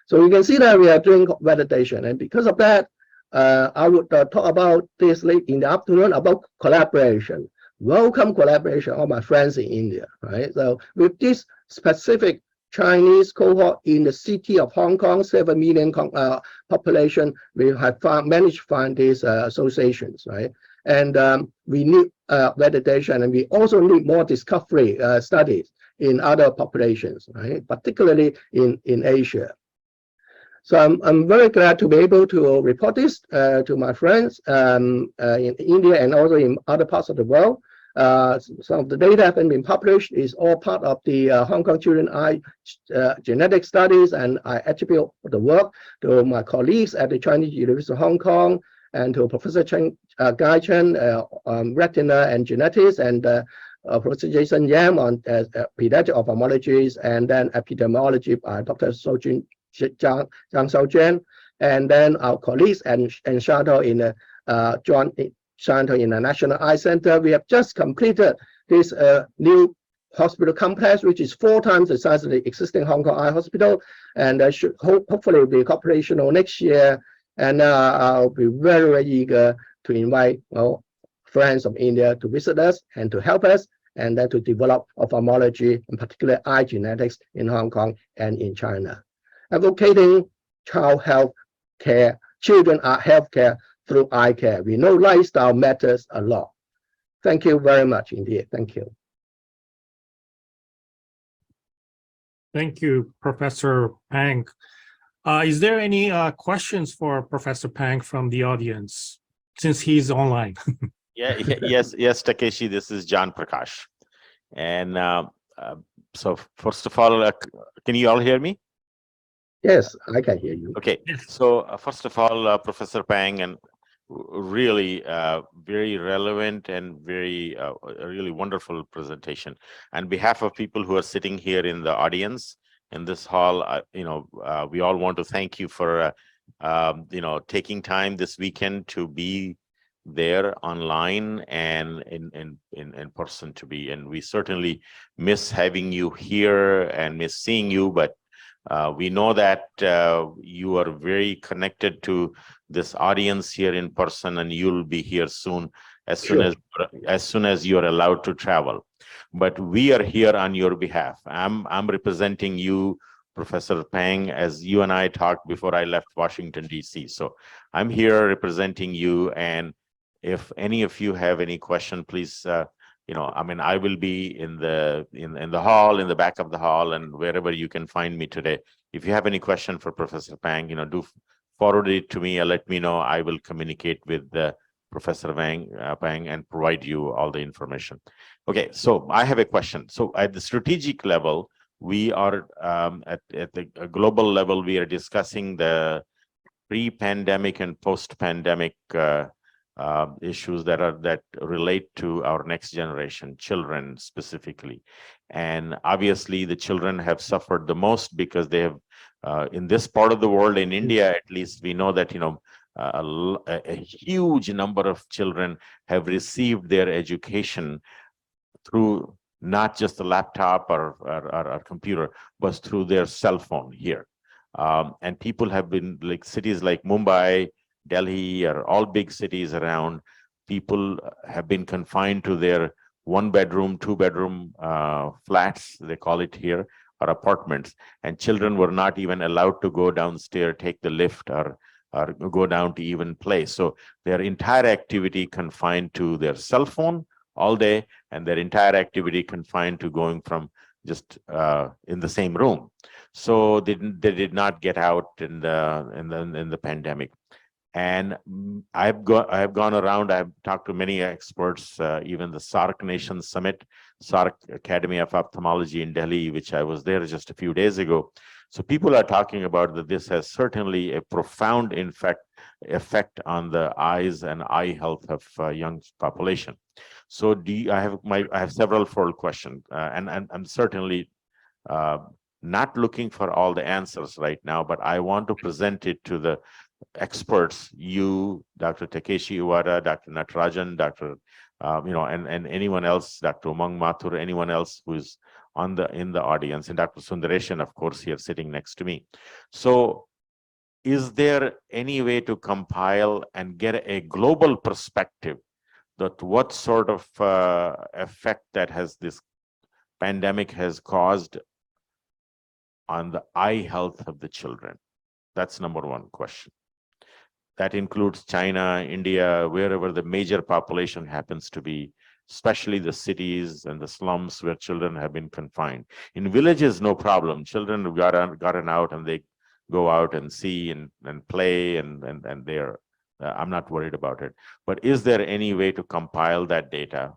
So you can see that we are doing validation. And because of that, I would talk about this late in the afternoon about collaboration. Welcome collaboration, all my friends in India, right? So with this specific Chinese cohort in the city of Hong Kong, 7 million population. We have managed to find these associations, right? And we need validation, and we also need more discovery studies in other populations, right? Particularly in Asia. So I'm very glad to be able to report this to my friends in India and also in other parts of the world. Some of the data have been published is all part of the Hong Kong Children Eye genetic studies, and I attribute the work to my colleagues at the Chinese University of Hong Kong and to Professor Guy Chen, retina and genetics, and Professor Jason Yam on pediatric ophthalmology, and then epidemiology by Dr. Zhang Shaojian, and then our colleagues and Shanto in John Shanto in the National Eye Center. We have just completed this new hospital complex, which is 4 times the size of the existing Hong Kong Eye Hospital, and should hopefully be operational next year. And I'll be very, very eager to invite friends from India to visit us and to help us, and then to develop ophthalmology, in particular eye genetics in Hong Kong and in China. Advocating child health care, children are health care through eye care. We know lifestyle matters a lot. Thank you very much indeed. Thank you. Thank you, Professor Pang. Is there any questions for Professor Pang from the audience, since he's online? Yes, Takeshi, this is John Prakash. And so first of all, can you all hear me? Yes, I can hear you. Okay, so first of all, Professor Pang, and really very relevant and very really wonderful presentation. On behalf of people who are sitting here in the audience in this hall, we all want to thank you for taking time this weekend to be there online and in person to be. And we certainly miss having you here and miss seeing you, but we know that you are very connected to this audience here in person, and you'll be here soon, as soon as you are allowed to travel. But we are here on your behalf. I'm representing you, Professor Pang, as you and I talked before I left Washington, D.C. So I'm here representing you, and if any of you have any question, please, I will be in the hall, in the back of the hall, and wherever you can find me today. If you have any question for Professor Pang, do forward it to me and let me know. I will communicate with Professor Pang and provide you all the information. Okay, so I have a question. So at the strategic level, we are at the global level, we are discussing the pre-pandemic and post-pandemic issues that relate to our next generation, children specifically. And obviously the children have suffered the most because they have, in this part of the world, in India at least, we know that a huge number of children have received their education through not just a laptop or computer, but through their cell phone here. And people have been, like cities like Mumbai, Delhi, or all big cities around, people have been confined to their 1-bedroom, 2-bedroom flats, they call it here, or apartments, and children were not even allowed to go downstairs, take the lift, or go down to even play. So their entire activity confined to their cell phone all day, and their entire activity confined to going from just in the same room. So they did not get out in the pandemic. And I have gone around, I've talked to many experts, even the SARC Nation Summit, SARC Academy of Ophthalmology in Delhi, which I was there just a few days ago. So people are talking about that this has certainly a profound effect on the eyes and eye health of young population. So I have several fold questions, and I'm certainly not looking for all the answers right now, but I want to present it to the experts, you, Dr. Takeshi Iwata, Dr. Natarajan, Dr. And anyone else, Dr. Umang Mathur, anyone else who's in the audience, and Dr. Sundareshan, of course, here sitting next to me. So is there any way to compile and get a global perspective that what sort of effect that this pandemic has caused on the eye health of the children? That's number one question. That includes China, India, wherever the major population happens to be, especially the cities and the slums where children have been confined. In villages, no problem. Children have gotten out and they go out and see and play and they're, I'm not worried about it. But is there any way to compile that data?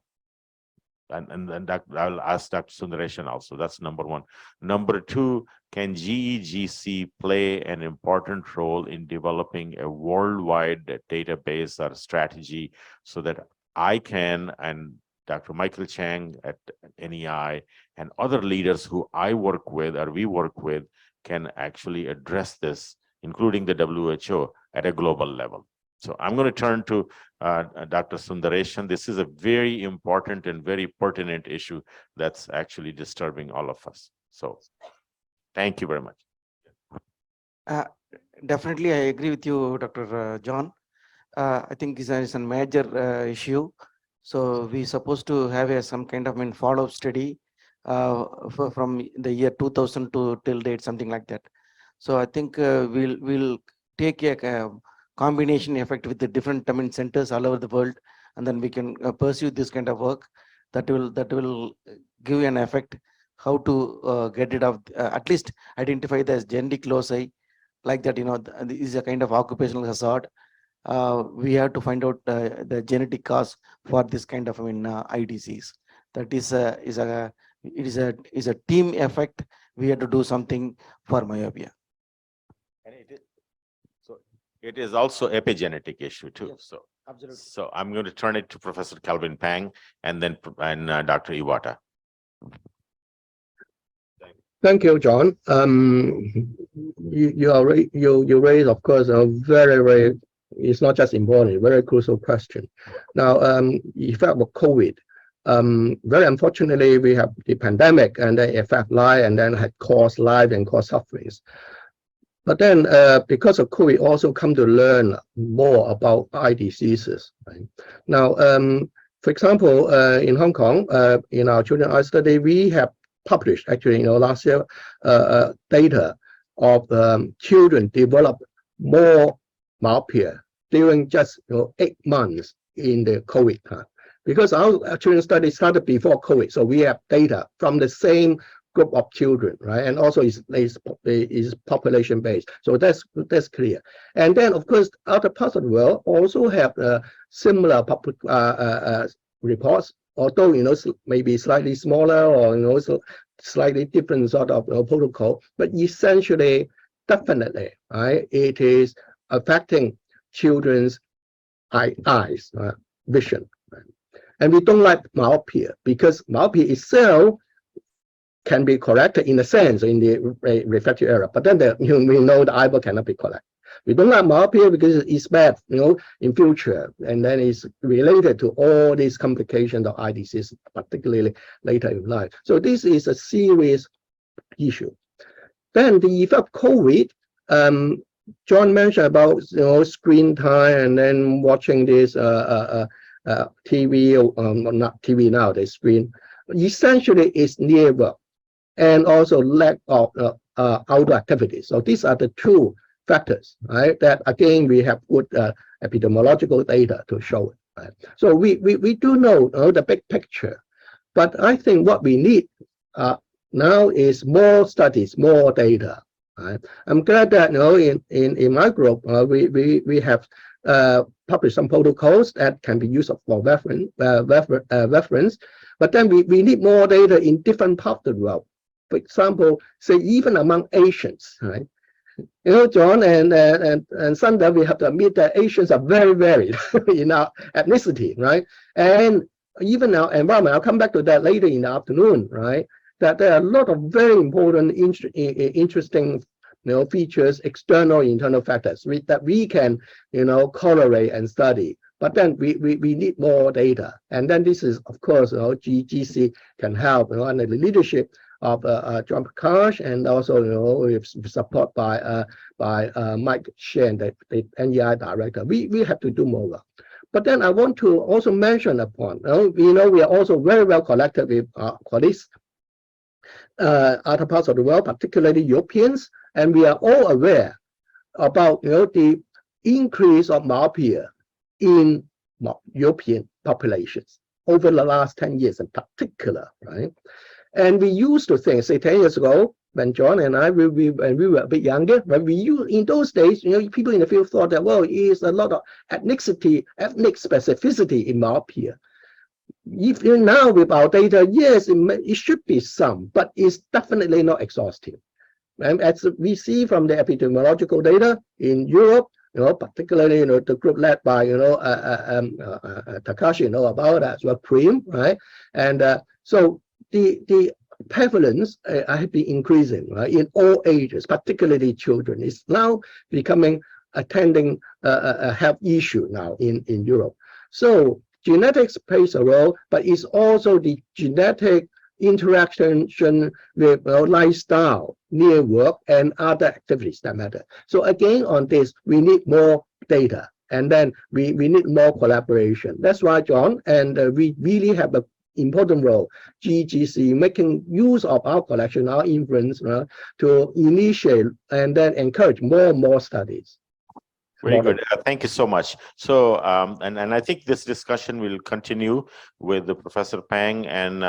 And I'll ask Dr. Sundaresan also. That's number one. Number two, can GEGC play an important role in developing a worldwide database or strategy so that I can, and Dr. Michael Chang at NEI and other leaders who I work with or we work with can actually address this, including the WHO at a global level? So I'm going to turn to Dr. Sundaresan. This is a very important and very pertinent issue that's actually disturbing all of us. So thank you very much. Definitely, I agree with you, Dr. John. I think it's a major issue. So we're supposed to have some kind of follow-up study from the year 2000 to till date, something like that. So I think we'll take a combination effect with the different centers all over the world, and then we can pursue this kind of work that will give an effect how to get rid of at least identify the genetic loci, like that. This is a kind of occupational hazard. We have to find out the genetic cause for this kind of eye disease. That is a team effect. We have to do something for myopia. And it is also epigenetic issue too. Yes, so absolutely. So I'm going to turn it to Professor Calvin Pang and then Dr. Iwata. Thank you, John. You raise, of course, a very, it's not just important, very crucial question. Now, effect of COVID. Very unfortunately, we have the pandemic and the affect life and then had caused life and caused sufferings. But then, because of COVID, also come to learn more about eye diseases. Right? Now, for example, in Hong Kong, in our children's eye study, we have published actually, last year, data of children develop more myopia during just 8 months in the COVID time. Because our children's study started before COVID, so we have data from the same group of children, right? And also is population based, so that's clear. And then, of course, other parts of the world also have similar reports, although maybe slightly smaller or slightly different sort of protocol, but essentially, definitely, right? It is affecting children's eyes vision, right? And we don't like myopia because myopia itself can be corrected in a sense in the refractive error, but then we know the eyeball cannot be corrected. We don't like myopia because it's bad, in future, and then it's related to all these complications of eye disease, particularly later in life. So this is a serious issue. Then the effect of COVID, John mentioned about screen time and then watching this TV, not TV now, the screen. Essentially, it's near work and also lack of outdoor activities. So these are the two factors, right? That again we have good epidemiological data to show it. Right? So we do know the big picture, but I think what we need now is more studies, more data. Right? I'm glad that in my group we have published some protocols that can be used for reference, but then we need more data in different parts of the world. For example, say even among Asians, right? John and Sundar, we have to admit that Asians are very varied in our ethnicity, right? And even our environment, I'll come back to that later in the afternoon, right? That there are a lot of very important, interesting, features, external, internal factors that we can, correlate and study. But then we need more data, and then this is, of course, GEGC can help, under the leadership of John Prakash, and also with support by Mike Shen, the NEI director. We have to do more work. But then I want to also mention upon, we are also very well connected with colleagues other parts of the world, particularly Europeans, and we are all aware about the increase of myopia in European populations over the last 10 years in particular, right? And we used to think, say 10 years ago, when John and I, when we were a bit younger, when we used, in those days, people in the field thought that, well, it is a lot of ethnic specificity in myopia. Even now with our data, yes, it should be some, but it's definitely not exhaustive. And as we see from the epidemiological data in Europe, particularly the group led by Takashi, about that as well, Cream, right? And so the prevalence has been increasing, right, in all ages, particularly children. It's now becoming attending a health issue now in Europe. So genetics plays a role, but it's also the genetic interaction with lifestyle, near work, and other activities that matter. So again, on this, we need more data, and then we need more collaboration. That's why, John, and we really have an important role, GEGC, making use of our collection, our influence, to initiate and then encourage more and more studies. Very good. Thank you so much. So, and I think this discussion will continue with the Professor Pang and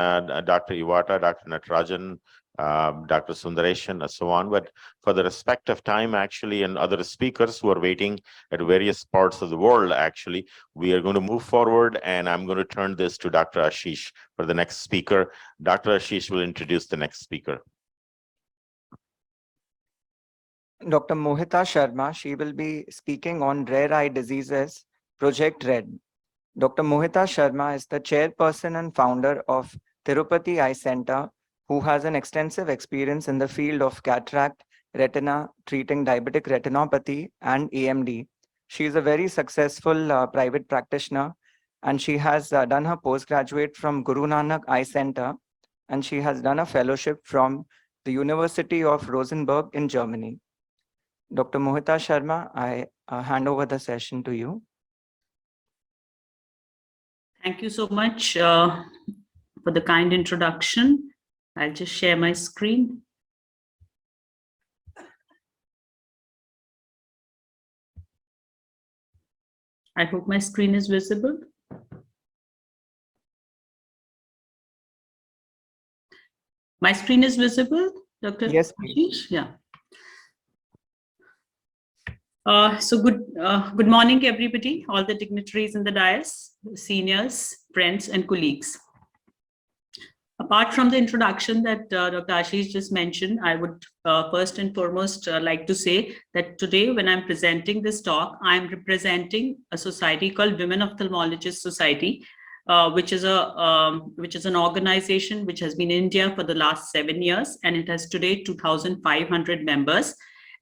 Dr. Iwata, Dr. Natarajan, Dr. Sundaresan, and so on. But for the respect of time, actually, and other speakers who are waiting at various parts of the world, actually, we are going to move forward, and I'm going to turn this to Dr. Ashish for the next speaker. Dr. Ashish will introduce the next speaker. Dr. Mohita Sharma, she will be speaking on rare eye diseases, Project RED. Dr. Mohita Sharma is the chairperson and founder of Tirupati Eye Center, who has an extensive experience in the field of cataract, retina, treating diabetic retinopathy, and AMD. She is a very successful private practitioner, and she has done her postgraduate from Guru Nanak Eye Center, and she has done a fellowship from the University of Rosenberg in Germany. Dr. Mohita Sharma, I hand over the session to you. Thank you so much for the kind introduction. I'll just share my screen. I hope my screen is visible. My screen is visible, Dr. Yes, Ashish? Yeah. So good morning, everybody, all the dignitaries in the dais, seniors, friends, and colleagues. Apart from the introduction that Dr. Ashish just mentioned, I would first and foremost like to say that today, when I'm presenting this talk, I'm representing a society called Women Ophthalmologists Society, which is an organization which has been in India for the last 7 years, and it has today 2,500 members.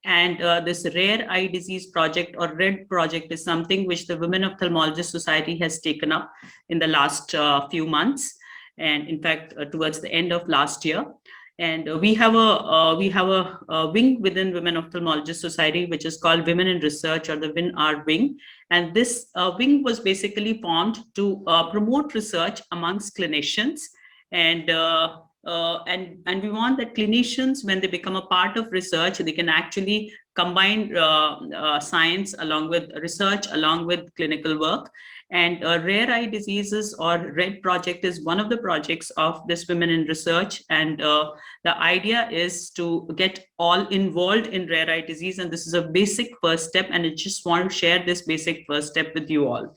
And this rare eye disease project, or RED project, is something which the Women Ophthalmologists Society has taken up in the last few months, and in fact towards the end of last year. And we have a wing within Women Ophthalmologists Society which is called Women in Research, or the WIN-R wing. And this wing was basically formed to promote research amongst clinicians, and we want that clinicians, when they become a part of research, they can actually combine science along with research, along with clinical work. And rare eye diseases, or RED project, is one of the projects of this Women in Research. And the idea is to get all involved in rare eye disease. And this is a basic first step. And I just want to share this basic first step with you all.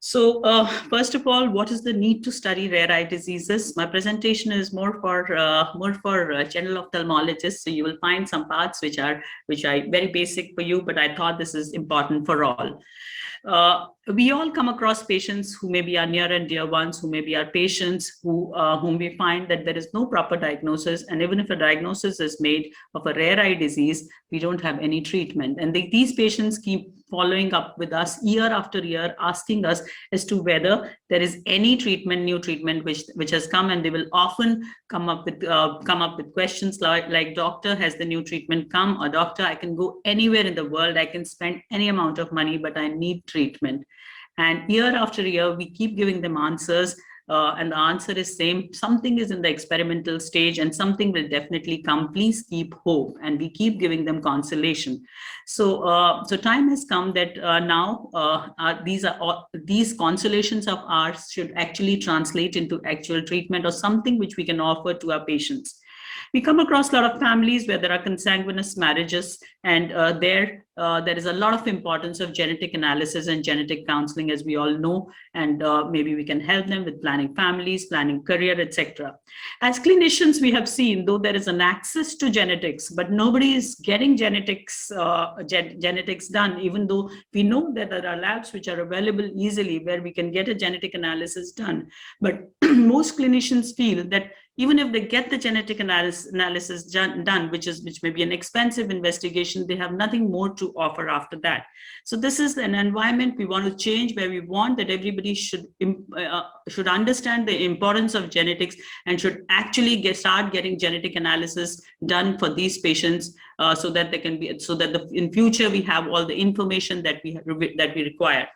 So first of all, what is the need to study rare eye diseases? My presentation is more for general ophthalmologists. So you will find some parts which are very basic for you, but I thought this is important for all. We all come across patients who may be our near and dear ones, who may be our patients, whom we find that there is no proper diagnosis. And even if a diagnosis is made of a rare eye disease, we don't have any treatment. And these patients keep following up with us year after year, asking us as to whether there is any treatment, new treatment which has come. And they will often come up with questions like, doctor, has the new treatment come? Or doctor, I can go anywhere in the world, I can spend any amount of money, but I need treatment. And year after year, we keep giving them answers. And the answer is same. Something is in the experimental stage and something will definitely come. Please keep hope. And we keep giving them consolation. So, so time has come that now these consolations of ours should actually translate into actual treatment or something which we can offer to our patients. We come across a lot of families where there are consanguineous marriages, and there is a lot of importance of genetic analysis and genetic counseling, as we all know, and maybe we can help them with planning families, planning career, etc. As clinicians, we have seen, though there is an access to genetics, but nobody is getting genetics done, even though we know that there are labs which are available easily where we can get a genetic analysis done. But most clinicians feel that even if they get the genetic analysis done, which may be an expensive investigation, they have nothing more to offer after that. So this is an environment we want to change, where we want that everybody should understand the importance of genetics and should actually start getting genetic analysis done for these patients, so that in future we have all the information that we require.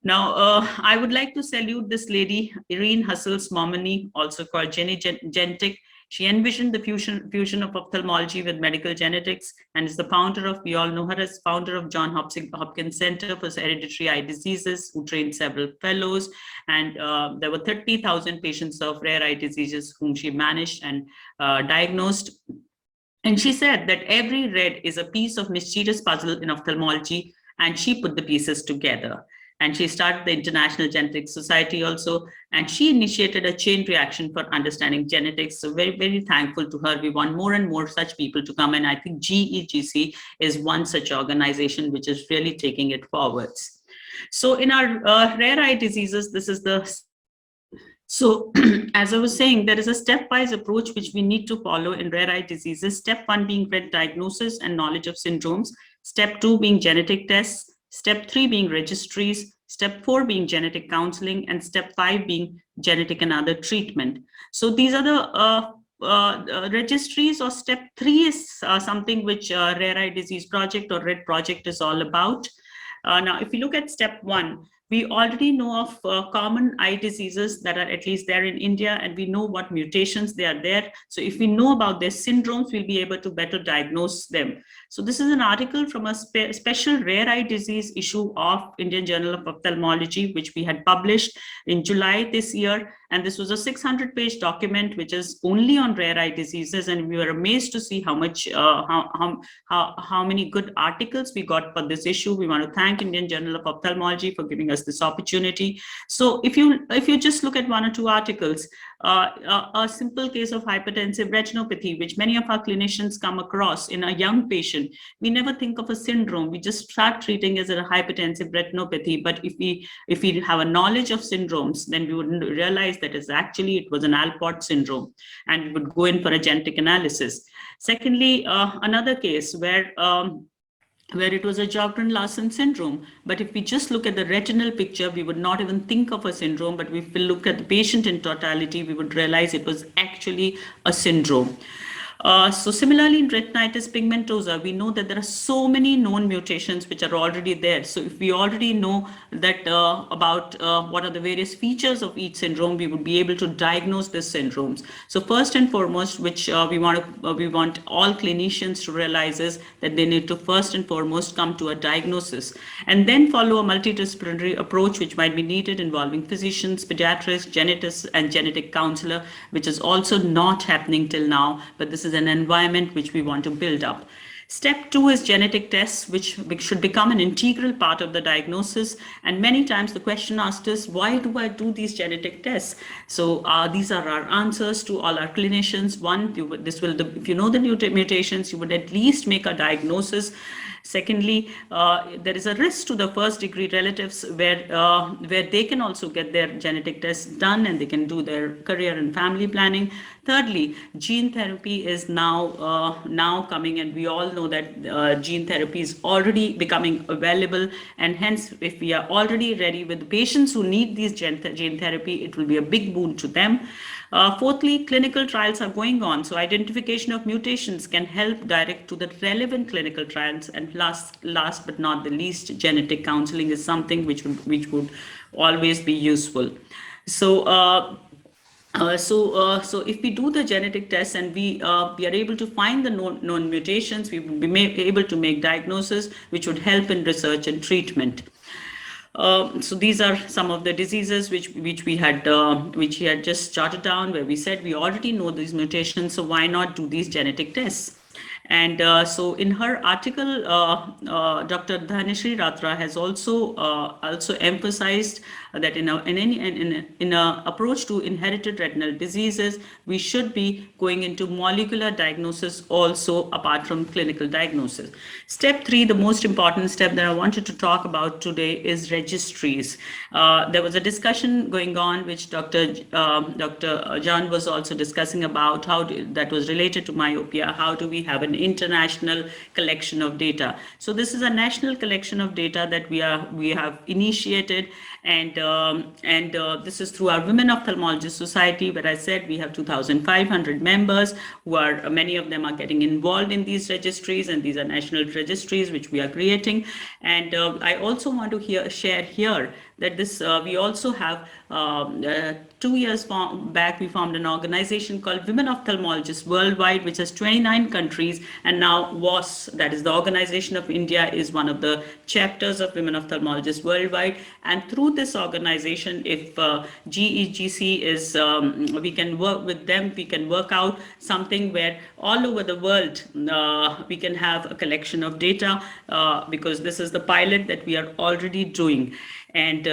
Now, I would like to salute this lady, Irene Hustles-Momany, also called Jenny Gentic. She envisioned the fusion of ophthalmology with medical genetics, and is the founder of, we all know her as founder of Johns Hopkins Center for Hereditary Eye Diseases, who trained several fellows. And there were 30,000 patients of rare eye diseases whom she managed and diagnosed. And she said that every red is a piece of mysterious puzzle in ophthalmology, and she put the pieces together. And she started the International Genetics Society also, and she initiated a chain reaction for understanding genetics. So very, very thankful to her. We want more and more such people to come, and I think GEGC is one such organization which is really taking it forwards. So in our rare eye diseases, this is the So as I was saying, there is a stepwise approach which we need to follow in rare eye diseases. Step 1 being red diagnosis and knowledge of syndromes. Step 2 being genetic tests. Step 3 being registries. Step 4 being genetic counseling. And step 5 being genetic and other treatment. So these are the registries, or step 3 is something which Rare Eye Disease Project or RED Project is all about. Now, if you look at step 1, we already know of common eye diseases that are at least there in India, and we know what mutations they are there. So if we know about their syndromes, we'll be able to better diagnose them. So this is an article from a special rare eye disease issue of Indian Journal of Ophthalmology, which we had published in July this year. And this was a 600-page document, which is only on rare eye diseases. And we were amazed to see how much, how many good articles we got for this issue. We want to thank Indian Journal of Ophthalmology for giving us this opportunity. So if you just look at 1 or 2 articles, a simple case of hypertensive retinopathy, which many of our clinicians come across in a young patient, we never think of a syndrome. We just start treating as a hypertensive retinopathy. But if we have a knowledge of syndromes, then we would realize that it was an Alport syndrome, and we would go in for a genetic analysis. Secondly, another case where it was a Sjogren-Larsen syndrome. But if we just look at the retinal picture, we would not even think of a syndrome. But if we look at the patient in totality, we would realize it was actually a syndrome. So similarly, in retinitis pigmentosa, we know that there are so many known mutations which are already there. So if we already know that about what are the various features of each syndrome, we would be able to diagnose these syndromes. So first and foremost, which we want all clinicians to realize is that they need to first and foremost come to a diagnosis, and then follow a multidisciplinary approach, which might be needed, involving physicians, pediatrists, geneticists, and genetic counselor, which is also not happening till now, but this is an environment which we want to build up. Step 2 is genetic tests, which should become an integral part of the diagnosis. And many times the question asked is, why do I do these genetic tests? So these are our answers to all our clinicians. One, if you know the mutations, you would at least make a diagnosis. Secondly, there is a risk to the first-degree relatives where they can also get their genetic tests done, and they can do their career and family planning. Thirdly, gene therapy is now coming, and we all know that gene therapy is already becoming available, and hence if we are already ready with the patients who need these gene therapy, it will be a big boon to them. Fourthly, clinical trials are going on, so identification of mutations can help direct to the relevant clinical trials. And last but not the least, genetic counseling is something which would always be useful. So so if we do the genetic tests and we are able to find the known mutations, we will be able to make diagnosis, which would help in research and treatment. So these are some of the diseases which we had just jotted down, where we said we already know these mutations, so why not do these genetic tests? And so in her article, Dr. Dhanashree Ratra has also emphasized that in a approach to inherited retinal diseases, we should be going into molecular diagnosis also, apart from clinical diagnosis. Step 3, the most important step that I wanted to talk about today, is registries. There was a discussion going on, which Dr. John was also discussing about that was related to myopia. How do we have an international collection of data? So this is a national collection of data that we have initiated, and this is through our Women Ophthalmological Society, where I said we have 2,500 members who are, many of them are getting involved in these registries, and these are national registries which we are creating. And I also want to share here that this we also have 2 years back we formed an organization called Women Ophthalmologists Worldwide, which has 29 countries, and now WOS, that is the Organization of India, is one of the chapters of Women Ophthalmologists Worldwide. And through this organization, if GEGC is, we can work with them, we can work out something where all over the world we can have a collection of data, because this is the pilot that we are already doing. And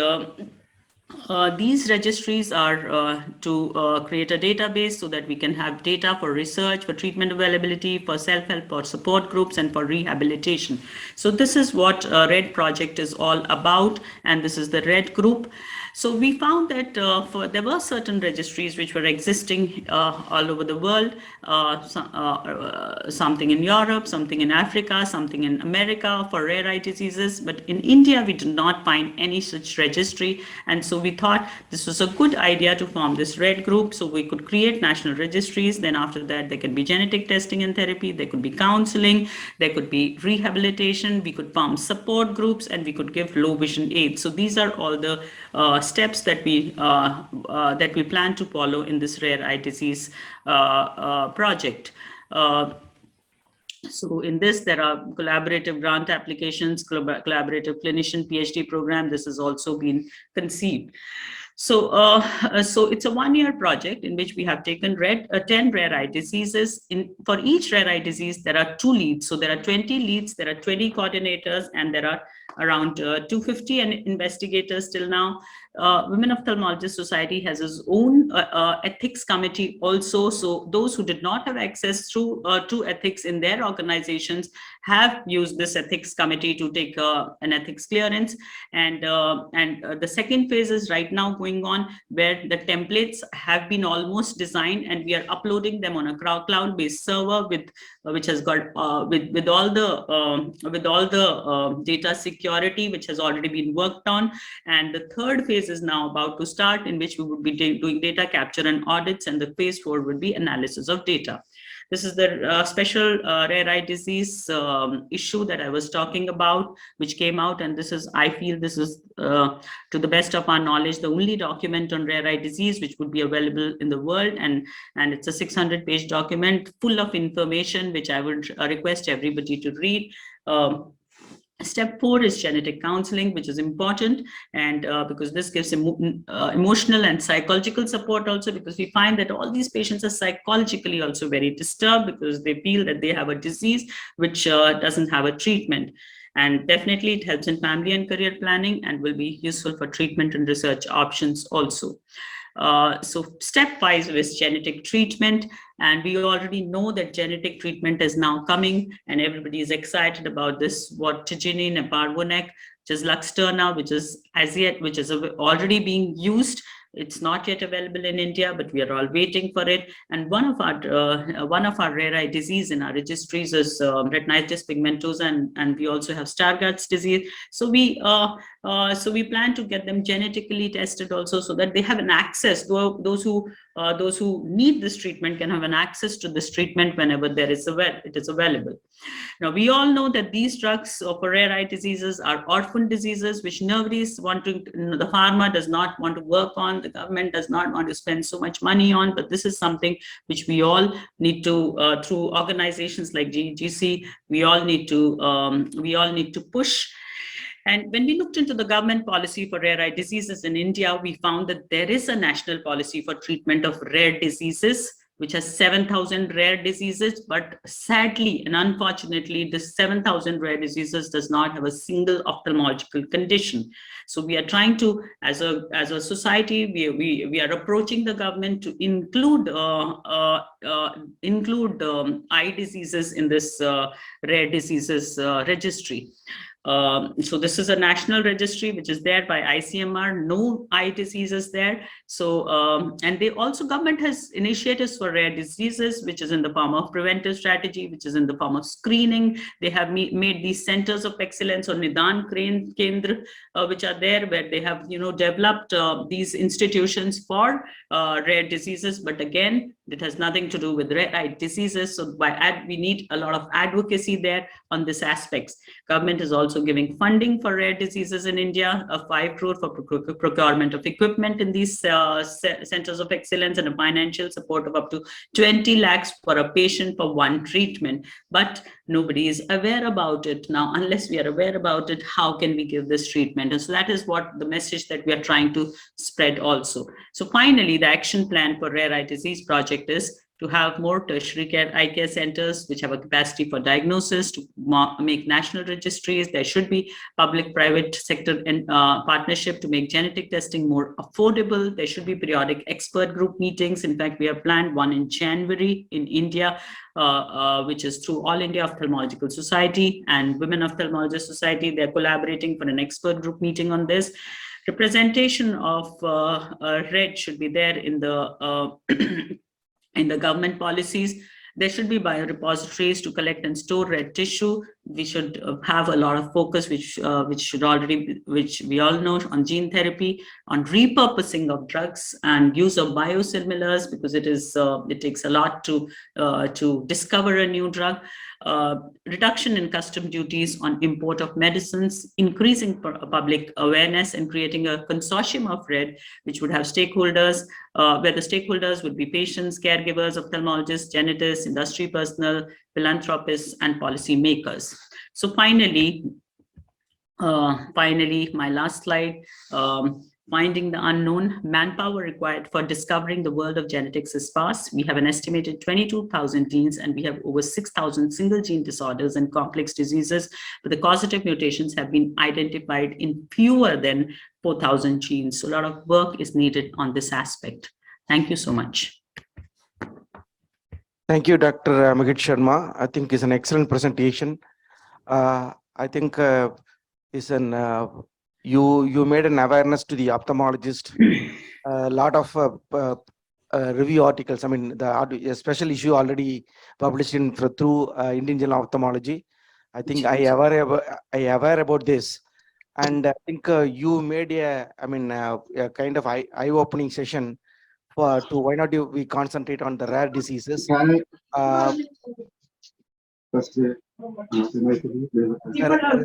these registries are to create a database so that we can have data for research, for treatment availability, for self-help, for support groups, and for rehabilitation. So this is what RED project is all about, and this is the RED group. So we found that there were certain registries which were existing all over the world, something in Europe, something in Africa, something in America for rare eye diseases. But in India, we did not find any such registry. And so we thought this was a good idea to form this RED group, so we could create national registries. Then after that, there can be genetic testing and therapy, there could be counseling, there could be rehabilitation, we could form support groups, and we could give low vision aids. So these are all the steps that we plan to follow in this rare eye disease project. So in this, there are collaborative grant applications, collaborative clinician PhD program. This has also been conceived. So, so it's a 1-year project in which we have taken 10 rare eye diseases. For each rare eye disease, there are 2 leads. So there are 20 leads, there are 20 coordinators, and there are around 250 investigators till now. Women Ophthalmological Society has its own ethics committee also. So those who did not have access to ethics in their organizations have used this ethics committee to take an ethics clearance. And the second phase is right now going on, where the templates have been almost designed, and we are uploading them on a cloud-based server which has got with all the data security, which has already been worked on. And the third phase is now about to start, in which we would be doing data capture and audits, and the phase 4 would be analysis of data. This is the special rare eye disease issue that I was talking about, which came out, and this is, I feel this is, to the best of our knowledge, the only document on rare eye disease which would be available in the world, and it's a 600-page document full of information, which I would request everybody to read. Step 4 is genetic counseling, which is important, and because this gives emotional and psychological support also, because we find that all these patients are psychologically also very disturbed, because they feel that they have a disease which doesn't have a treatment. And definitely it helps in family and career planning, and will be useful for treatment and research options also. So step 5 is genetic treatment, And we already know that genetic treatment is now coming, and everybody is excited about this. Vortigine, Neparvonec, which is Luxturna, which is already being used. It's not yet available in India, but we are all waiting for it. And one of our rare eye disease in our registries is retinitis pigmentosa, and we also have Stargardt's disease. So we plan to get them genetically tested also, so that they have an access. Those who need this treatment can have an access to this treatment whenever it is available. Now, we all know that these drugs for rare eye diseases are orphan diseases, which nobody is wanting, the pharma does not want to work on, the government does not want to spend so much money on, but this is something which we all need to, through organizations like GEGC, we all need to push. And when we looked into the government policy for rare eye diseases in India, we found that there is a national policy for treatment of rare diseases, which has 7,000 rare diseases, but sadly and unfortunately, this 7,000 rare diseases does not have a single ophthalmological condition. So we are trying to, as a society, we are approaching the government to include eye diseases in this rare diseases registry. So this is a national registry which is there by ICMR, no eye diseases there. So, and they also, government has initiatives for rare diseases, which is in the form of preventive strategy, which is in the form of screening. They have made these centers of excellence or Nidan Kendra, which are there, where they have, developed these institutions for rare diseases. But again, it has nothing to do with rare eye diseases. So we need a lot of advocacy there on this aspects. Government is also giving funding for rare diseases in India, a 5 crore for procurement of equipment in these centers of excellence, and a financial support of up to 20 lakhs for a patient for one treatment. But nobody is aware about it. Now, unless we are aware about it, how can we give this treatment? And so that is what the message that we are trying to spread also. So finally, the action plan for rare eye disease project is to have more tertiary care eye care centers which have a capacity for diagnosis, to make national registries. There should be public-private sector partnership to make genetic testing more affordable. There should be periodic expert group meetings. In fact, we have planned one in January in India, which is through All India Ophthalmological Society and Women Ophthalmologist Society. They're collaborating for an expert group meeting on this. Representation of red should be there in the in the government policies. There should be biorepositories to collect and store red tissue. We should have a lot of focus, which we all know, on gene therapy, on repurposing of drugs and use of biosimilars, because it takes a lot to discover a new drug. Reduction in custom duties on import of medicines, increasing public awareness, and creating a consortium of RED, which would have stakeholders, where the stakeholders would be patients, caregivers, ophthalmologists, genetists, industry personnel, philanthropists, and policy makers. So finally, my last slide, finding the unknown. Manpower required for discovering the world of genetics is sparse. We have an estimated 22,000 genes, and we have over 6,000 single gene disorders and complex diseases, but the causative mutations have been identified in fewer than 4,000 genes. So a lot of work is needed on this aspect. Thank you so much. Thank you, Dr. Magid Sharma. I think it's an excellent presentation. I think you made an awareness to the ophthalmologist. A lot of review articles. I mean, the special issue already published through Indian Journal of Ophthalmology. I think I aware about this, and I think you made a kind of eye-opening session to why not we concentrate on the rare diseases.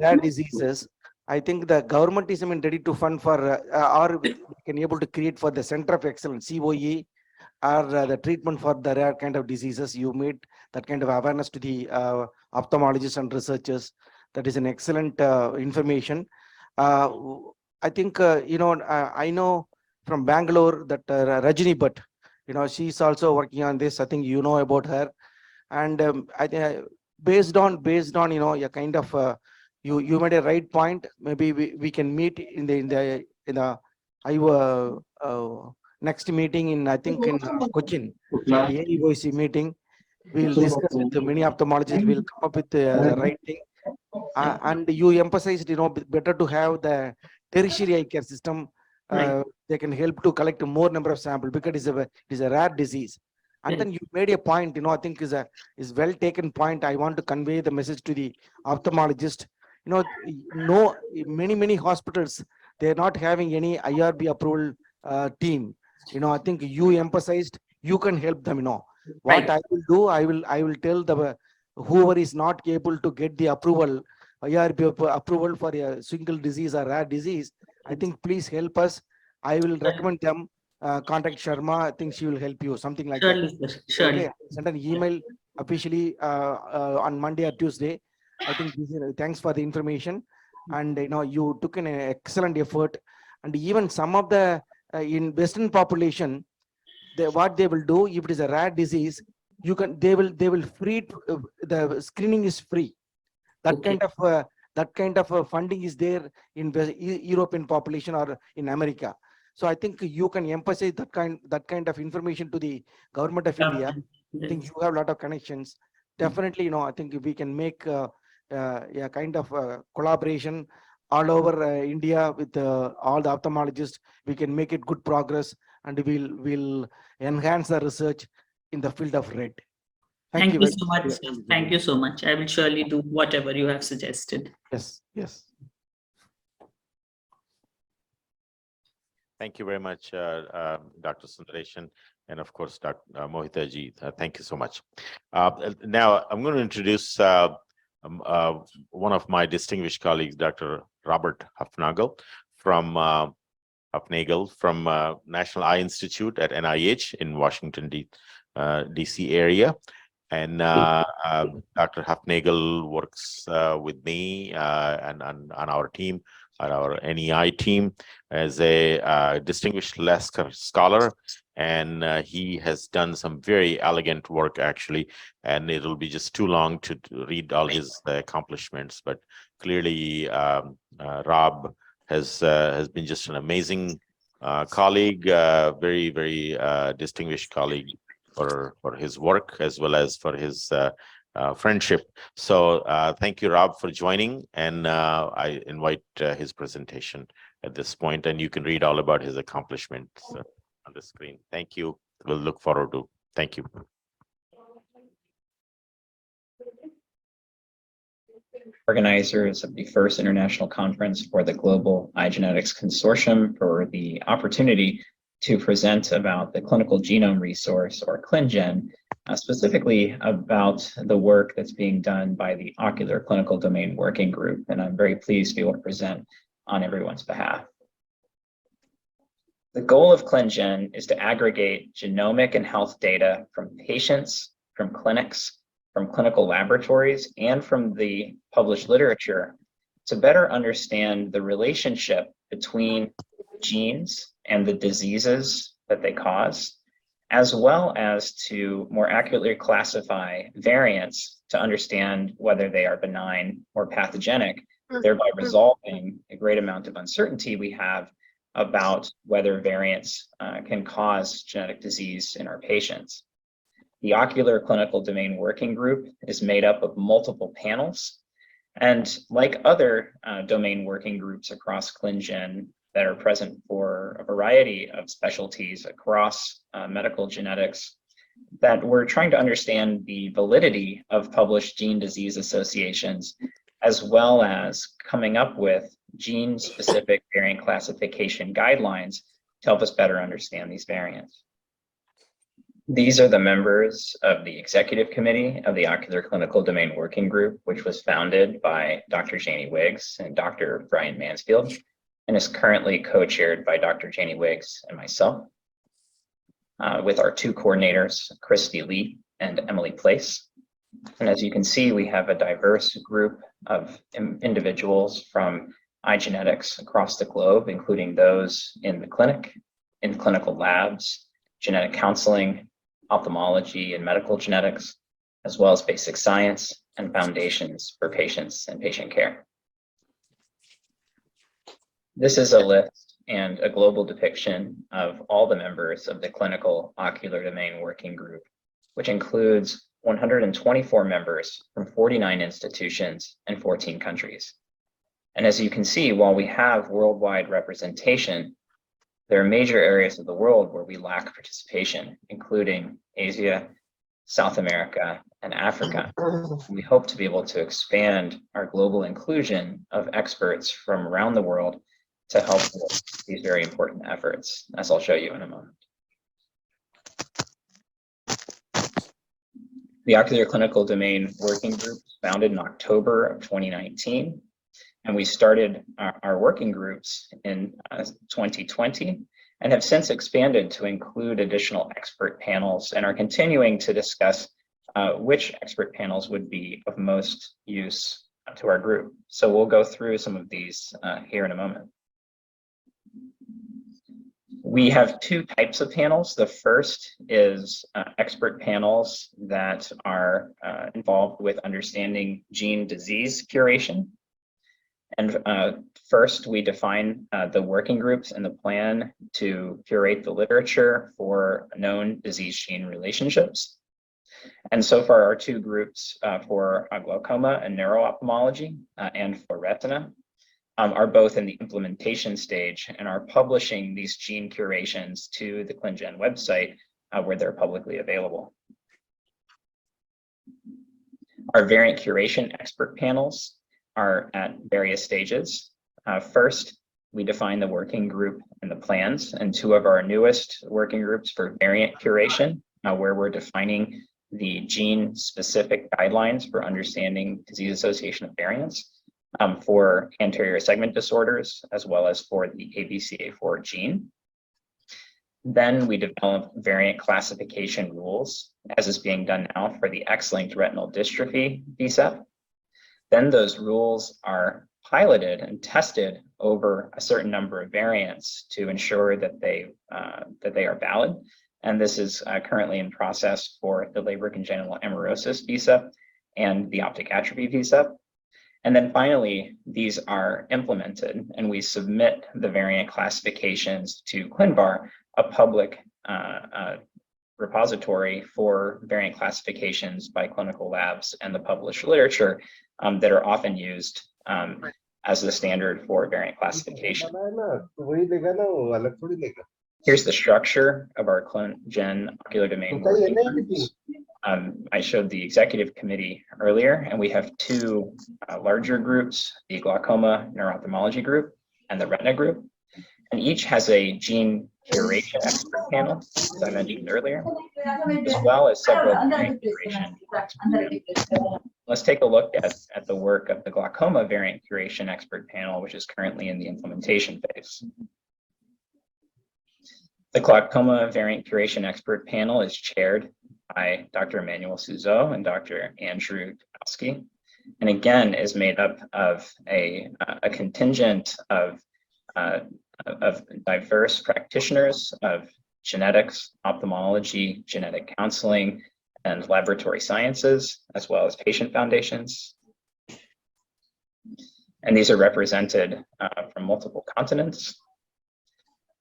Rare diseases. I think the government is ready to fund for or we can able to create for the Center of Excellence, COE, or the treatment for the rare kind of diseases. You made that kind of awareness to the ophthalmologists and researchers. That is an excellent information. I think, I know from Bangalore that Rajini Bhatt, she's also working on this. I think you know about her. And I think based on a kind of you made a right point. Maybe we can meet in the next meeting in, I think in Cochin, AEOC meeting. We will discuss with many ophthalmologists. We'll come up with the right thing. And you emphasized, better to have the tertiary eye care system. They can help to collect more number of samples because it is a rare disease. And then you made a point, I think is well taken point. I want to convey the message to the ophthalmologist. Many hospitals, they're not having any IRB approval team. I think you emphasized you can help them. What I will do, I will tell the whoever is not able to get the approval, IRB approval for a single disease or rare disease, I think please help us. I will recommend them. Contact Sharma. I think she will help you. Something like that. Surely. Okay. Send an email officially on Monday or Tuesday. I think thanks for the information, and you took an excellent effort. And even some of the in Western population, what they will do if it is a rare disease, they will free the screening is free. That kind of funding is there in the European population or in America. So I think you can emphasize that kind of information to the government of India. I think you have a lot of connections. Definitely, I think we can make a kind of collaboration all over India with all the ophthalmologists. We can make it good progress, and we'll enhance the research in the field of red. Thank you so much. Thank you so much. I will surely do whatever you have suggested. Yes. Thank you very much, Dr. Sundaresan, and of course, Dr. Mohitaji. Thank you so much. Now, I'm going to introduce one of my distinguished colleagues, Dr. Robert Hufnagel from National Eye Institute at NIH in Washington, D.C. area. And Dr. Hufnagel works with me and on our team, on our NEI team, as a distinguished Lasker scholar, and he has done some very elegant work actually, and it'll be just too long to read all his accomplishments, but clearly Rob has been just an amazing colleague, very distinguished colleague for his work as well as for his friendship. So thank you, Rob, for joining, and I invite his presentation at this point, and you can read all about his accomplishments on the screen. Thank you. We'll look forward to. Thank you. Organizers of the first international conference for the Global Eye Genetics Consortium for the opportunity to present about the clinical genome resource, or ClinGen, specifically about the work that's being done by the Ocular Clinical Domain Working Group. And I'm very pleased to be able to present on everyone's behalf. The goal of ClinGen is to aggregate genomic and health data from patients, from clinics, from clinical laboratories, and from the published literature to better understand the relationship between genes and the diseases that they cause, as well as to more accurately classify variants to understand whether they are benign or pathogenic, thereby resolving a great amount of uncertainty we have about whether variants can cause genetic disease in our patients. The Ocular Clinical Domain Working Group is made up of multiple panels, and like other domain working groups across ClinGen that are present for a variety of specialties across medical genetics, that we're trying to understand the validity of published gene disease associations, as well as coming up with gene-specific variant classification guidelines to help us better understand these variants. These are the members of the executive committee of the Ocular Clinical Domain Working Group, which was founded by Dr. Janie Wiggs and Dr. Brian Mansfield, and is currently co-chaired by Dr. Janie Wiggs and myself, with our two coordinators, Christy Lee and Emily Place. And as you can see, we have a diverse group of individuals from eye genetics across the globe, including those in the clinic, in clinical labs, genetic counseling, ophthalmology and medical genetics, as well as basic science and foundations for patients and patient care. This is a list and a global depiction of all the members of the clinical ocular domain working group, which includes 124 members from 49 institutions and 14 countries. And as you can see, while we have worldwide representation, there are major areas of the world where we lack participation, including Asia, South America, and Africa. We hope to be able to expand our global inclusion of experts from around the world to help with these very important efforts, as I'll show you in a moment. The Ocular Clinical Domain Working Group was founded in October of 2019, and we started our working groups in 2020 and have since expanded to include additional expert panels and are continuing to discuss which expert panels would be of most use to our group. So we'll go through some of these here in a moment. We have two types of panels. The first is expert panels that are involved with understanding gene disease curation. And first, we define the working groups and the plan to curate the literature for known disease-gene relationships. And so far, our two groups for glaucoma and neuro-ophthalmology and for retina are both in the implementation stage and are publishing these gene curations to the ClinGen website where they're publicly available. Our variant curation expert panels are at various stages. First, we define the working group and the plans, and two of our newest working groups for variant curation, where we're defining the gene-specific guidelines for understanding disease association of variants for anterior segment disorders, as well as for the ABCA4 gene. Then we develop variant classification rules, as is being done now for the X-linked retinal dystrophy VSEP. Then those rules are piloted and tested over a certain number of variants to ensure that they are valid. And this is currently in process for the Leber congenital amaurosis VSEP and the optic atrophy VSEP. And then finally, these are implemented and we submit the variant classifications to ClinVar, a public repository for variant classifications by clinical labs and the published literature that are often used as the standard for variant classification. Here's the structure of our ClinGen ocular domain working groups. I showed the executive committee earlier, and we have two larger groups, the glaucoma neuro-ophthalmology group and the retina group. And each has a gene curation expert panel, as I mentioned earlier, as well as several variant curation expert panels. Let's take a look at the work of the glaucoma variant curation expert panel, which is currently in the implementation phase. The glaucoma variant curation expert panel is chaired by Dr. Emmanuel Souzeau and Dr. Andrew Kowalski, and again is made up of a contingent of diverse practitioners of genetics, ophthalmology, genetic counseling, and laboratory sciences, as well as patient foundations. And these are represented from multiple continents.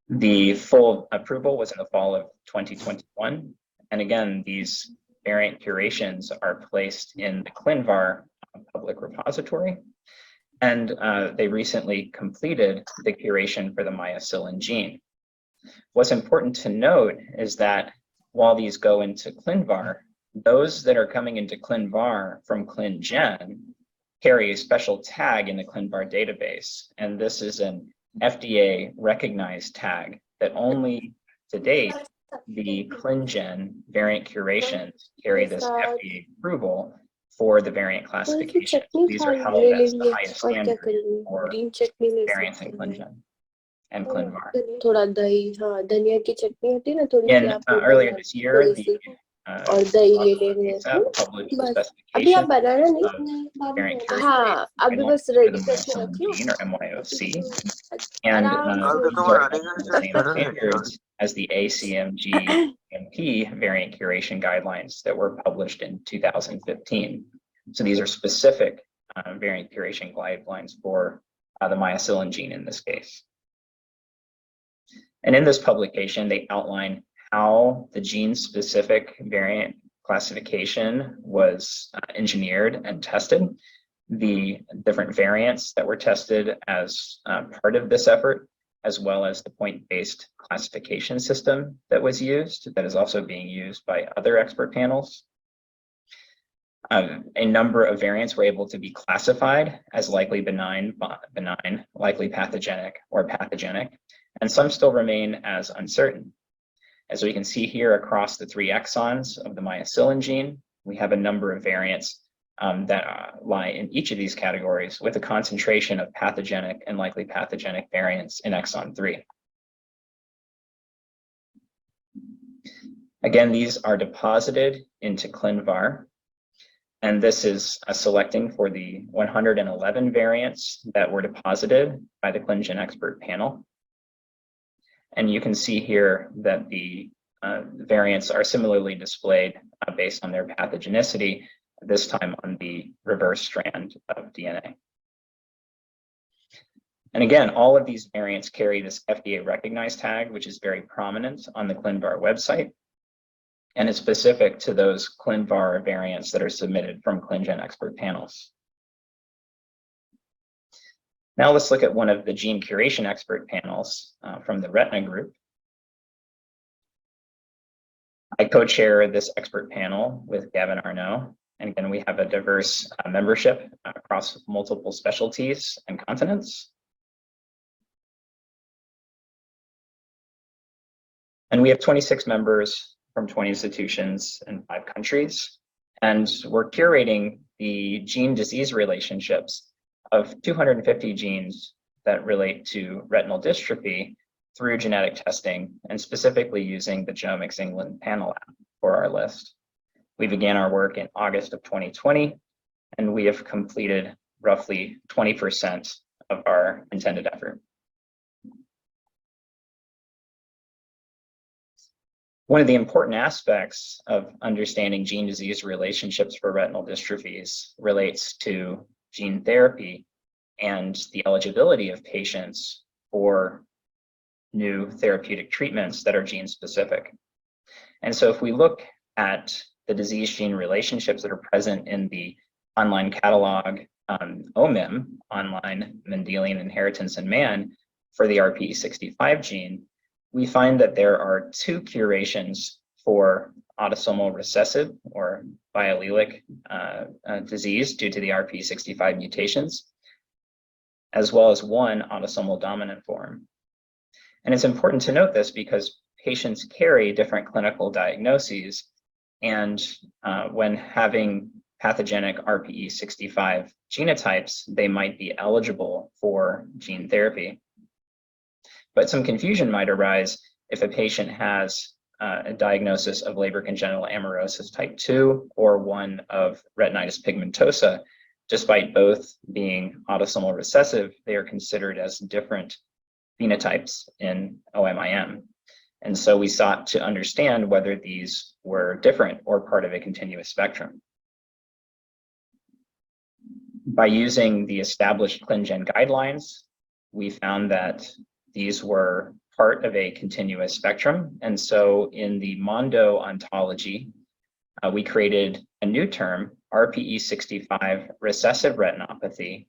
The full approval was in the fall of 2021. And again, these variant curations are placed in the ClinVar public repository. And they recently completed the curation for the myocillin gene. What's important to note is that while these go into ClinVar, those that are coming into ClinVar from ClinGen carry a special tag in the ClinVar database. And this is an FDA recognized tag that only to date, the ClinGen variant curations carry this FDA approval for the variant classification. These are held as the highest standard for variants in ClinGen and ClinVar. And earlier this year, the published the specification of variant curation gene or MYOC, and these are the same standards as the ACMG MP variant curation guidelines that were published in 2015. So these are specific variant curation guidelines for the myocillin gene in this case. And in this publication, they outline how the gene-specific variant classification was engineered and tested, the different variants that were tested as part of this effort, as well as the point-based classification system that was used, that is also being used by other expert panels. A number of variants were able to be classified as likely benign, likely pathogenic, or pathogenic, and some still remain as uncertain. As we can see here across the 3 exons of the myocilin gene, we have a number of variants that lie in each of these categories with a concentration of pathogenic and likely pathogenic variants in exon 3. Again, these are deposited into ClinVar, and this is selecting for the 111 variants that were deposited by the ClinGen expert panel. And you can see here that the variants are similarly displayed based on their pathogenicity, this time on the reverse strand of DNA. And again, all of these variants carry this FDA recognized tag, which is very prominent on the ClinVar website. And it's specific to those ClinVar variants that are submitted from ClinGen expert panels. Now let's look at one of the gene curation expert panels from the retina group. I co-chair this expert panel with Gavin Arnaud. And again, we have a diverse membership across multiple specialties and continents. And we have 26 members from 20 institutions in 5 countries. And we're curating the gene-disease relationships of 250 genes that relate to retinal dystrophy through genetic testing, and specifically using the Genomics England panel app for our list. We began our work in August of 2020, and we have completed roughly 20% of our intended effort. One of the important aspects of understanding gene-disease relationships for retinal dystrophies relates to gene therapy and the eligibility of patients for new therapeutic treatments that are gene-specific. And so if we look at the disease-gene relationships that are present in the online catalog, OMIM, Online Mendelian Inheritance in Man, for the RPE65 gene, we find that there are 2 curations for autosomal recessive or biallelic disease due to the RPE65 mutations, as well as 1 autosomal dominant form. And it's important to note this because patients carry different clinical diagnoses, and when having pathogenic RPE65 genotypes, they might be eligible for gene therapy. But some confusion might arise if a patient has a diagnosis of Leber congenital amaurosis type 2 or one of retinitis pigmentosa. Despite both being autosomal recessive, they are considered as different phenotypes in OMIM. And so we sought to understand whether these were different or part of a continuous spectrum. By using the established ClinGen guidelines, we found that these were part of a continuous spectrum. And so in the Mondo ontology, we created a new term, RPE65 recessive retinopathy,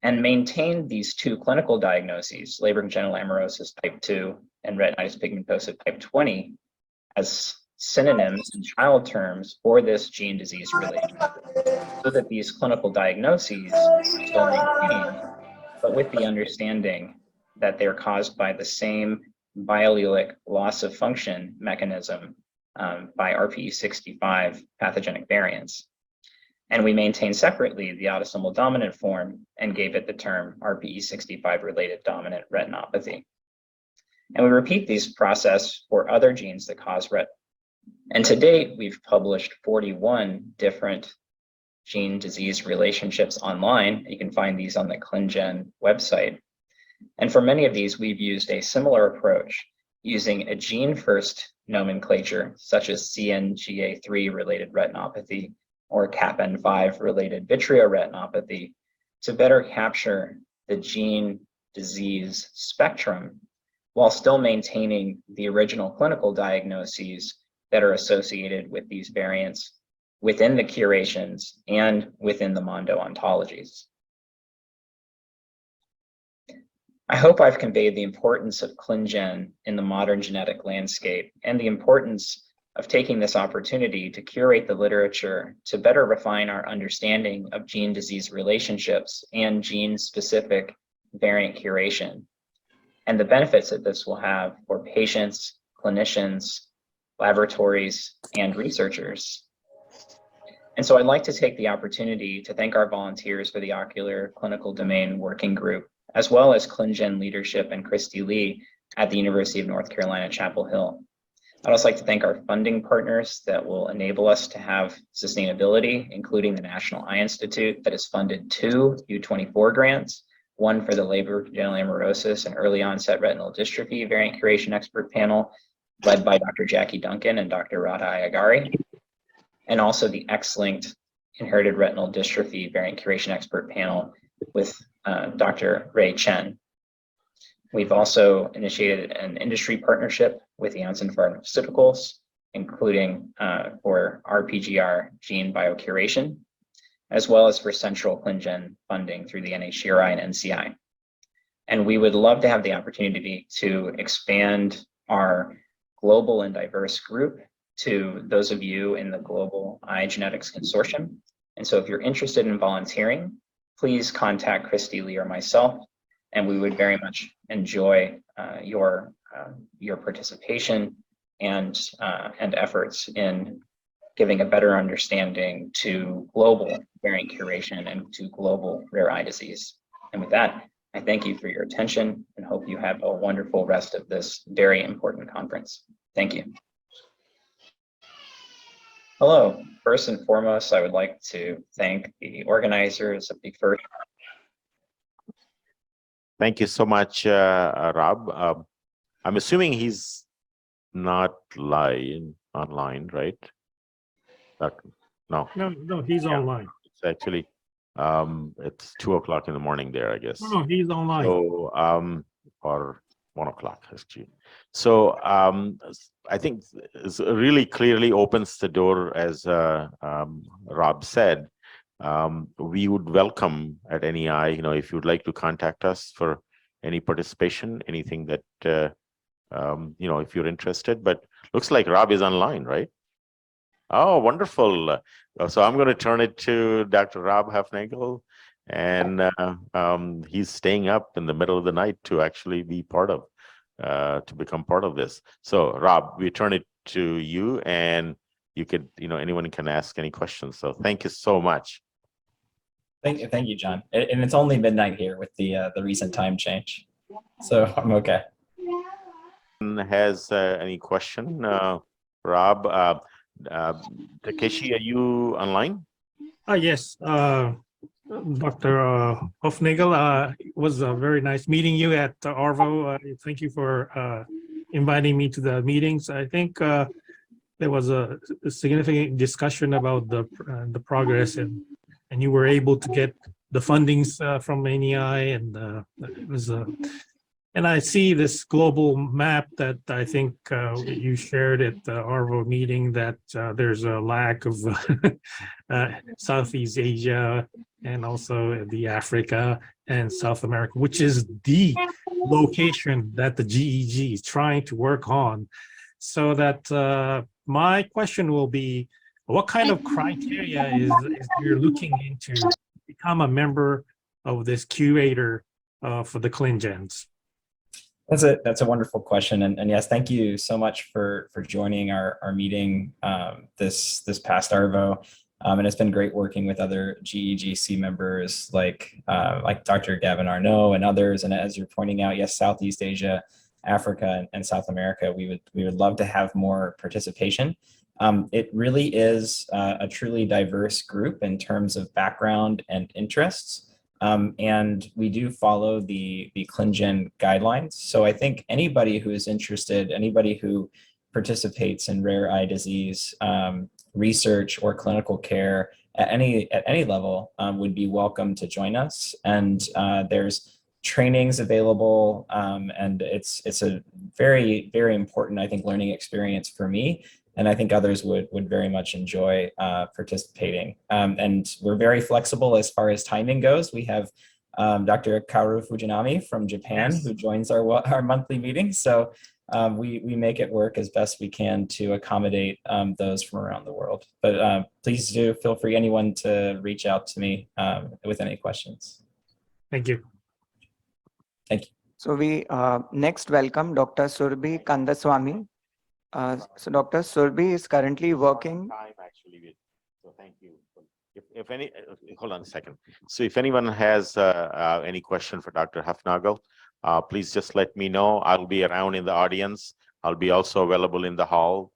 and maintained these 2 clinical diagnoses, Leber congenital amaurosis type 2 and retinitis pigmentosa type 20, as synonyms and child terms for this gene disease relationship, so that these clinical diagnoses are still maintained, but with the understanding that they're caused by the same biallelic loss of function mechanism by RPE65 pathogenic variants. And we maintained separately the autosomal dominant form and gave it the term RPE65 related dominant retinopathy. And we repeat this process for other genes that cause ret. And to date, we've published 41 different gene disease relationships online. You can find these on the ClinGen website. And for many of these, we've used a similar approach, using a gene-first nomenclature, such as CNGA3 related retinopathy or CAPN5 related vitreoretinopathy, to better capture the gene disease spectrum while still maintaining the original clinical diagnoses that are associated with these variants within the curations and within the mondo ontologies. I hope I've conveyed the importance of ClinGen in the modern genetic landscape and the importance of taking this opportunity to curate the literature to better refine our understanding of gene-disease relationships and gene-specific variant curation, and the benefits that this will have for patients, clinicians, laboratories, and researchers. And so I'd like to take the opportunity to thank our volunteers for the Ocular Clinical Domain Working Group, as well as ClinGen leadership and Christy Lee at the University of North Carolina, Chapel Hill. I'd also like to thank our funding partners that will enable us to have sustainability, including the National Eye Institute that has funded 2 U24 grants, one for the Labor Genital Amaurosis and Early Onset Retinal Dystrophy Variant Curation Expert Panel, led by Dr. Jackie Duncan and Dr. Radha Ayagari, and also the X-linked Inherited Retinal Dystrophy Variant Curation Expert Panel with Dr. Ray Chen. We've also initiated an industry partnership with Janssen Pharmaceuticals, including for RPGR gene biocuration, as well as for central ClinGen funding through the NHGRI and NCI. And we would love to have the opportunity to expand our global and diverse group to those of you in the Global Eye Genetics Consortium. And so if you're interested in volunteering, please contact Christy Lee or myself, and we would very much enjoy your participation and efforts in giving a better understanding to global variant curation and to global rare eye disease. And with that, I thank you for your attention and hope you have a wonderful rest of this very important conference. Thank you. Hello. First and foremost, I would like to thank the organizers of the first. Thank you so much, Rob. I'm assuming he's not online, right? No. No, he's online. It's actually, it's 2 o'clock in the morning there, I guess. No, he's online. So, or 1 o'clock, actually. So, I think it really clearly opens the door, as Rob said. We would welcome at NEI, if you'd like to contact us for any participation, anything that, if you're interested. But looks like Rob is online, right? Oh, wonderful. So I'm going to turn it to Dr. Rob Hufnagel, and he's staying up in the middle of the night to actually be to become part of this. So Rob, we turn it to you, and you could, anyone can ask any questions. So thank you so much. Thank you, John. And it's only midnight here with the recent time change, so I'm okay. Has any question, Rob? Takeshi, are you online? Yes, Dr. Hufnagel, it was very nice meeting you at ARVO. Thank you for inviting me to the meetings. I think there was a significant discussion about the progress, and you were able to get the fundings from NEI, and it was and I see this global map that I think you shared at the ARVO meeting, that there's a lack of Southeast Asia and also the Africa and South America, which is the location that the GEG is trying to work on. So that my question will be, what kind of criteria is you're looking into to become a member of this curator for the ClinGens? That's a wonderful question, and yes, thank you so much for joining our meeting this past ARVO, and it's been great working with other GEGC members like Dr. Gavin Arnaud and others. And as you're pointing out, yes, Southeast Asia, Africa, and South America, we would love to have more participation. It really is a truly diverse group in terms of background and interests. And we do follow the ClinGen guidelines. So I think anybody who is interested, anybody who participates in rare eye disease research or clinical care at any level would be welcome to join us. And there's trainings available, and it's a very, very important, I think, learning experience for me. And I think others would very much enjoy participating. And we're very flexible as far as timing goes. We have Dr. Kaoru Fujinami from Japan, who joins our monthly meeting. So we make it work as best we can to accommodate those from around the world. But please do feel free, anyone, to reach out to me with any questions. Thank you. Thank you. So we next welcome Dr. Surbhi Kandaswamy. So Dr. Surbhi is currently working. Time actually, so thank you. If any, hold on a second. So if anyone has any question for Dr. Hufnagel, please just let me know. I'll be around in the audience. I'll be also available in the hall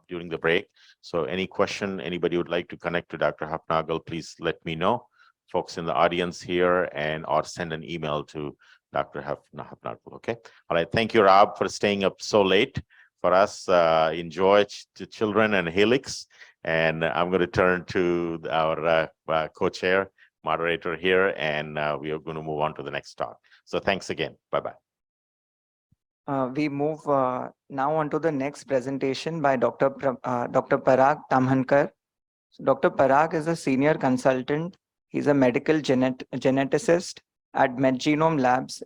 during the break. So any question, anybody would like to connect to Dr. Hufnagel, please let me know. Folks in the audience here, or send an email to Dr. Hufnagel. Okay. All right. Thank you, Rob, for staying up so late for us. Enjoy to children and Helix. And I'm going to turn to our co-chair moderator here, and we are going to move on to the next talk. So thanks again. Bye-bye. We move now on to the next presentation by Dr. Parag Tamhankar. So Dr. Parag is a senior consultant. He's a medical geneticist at MedGenome Labs,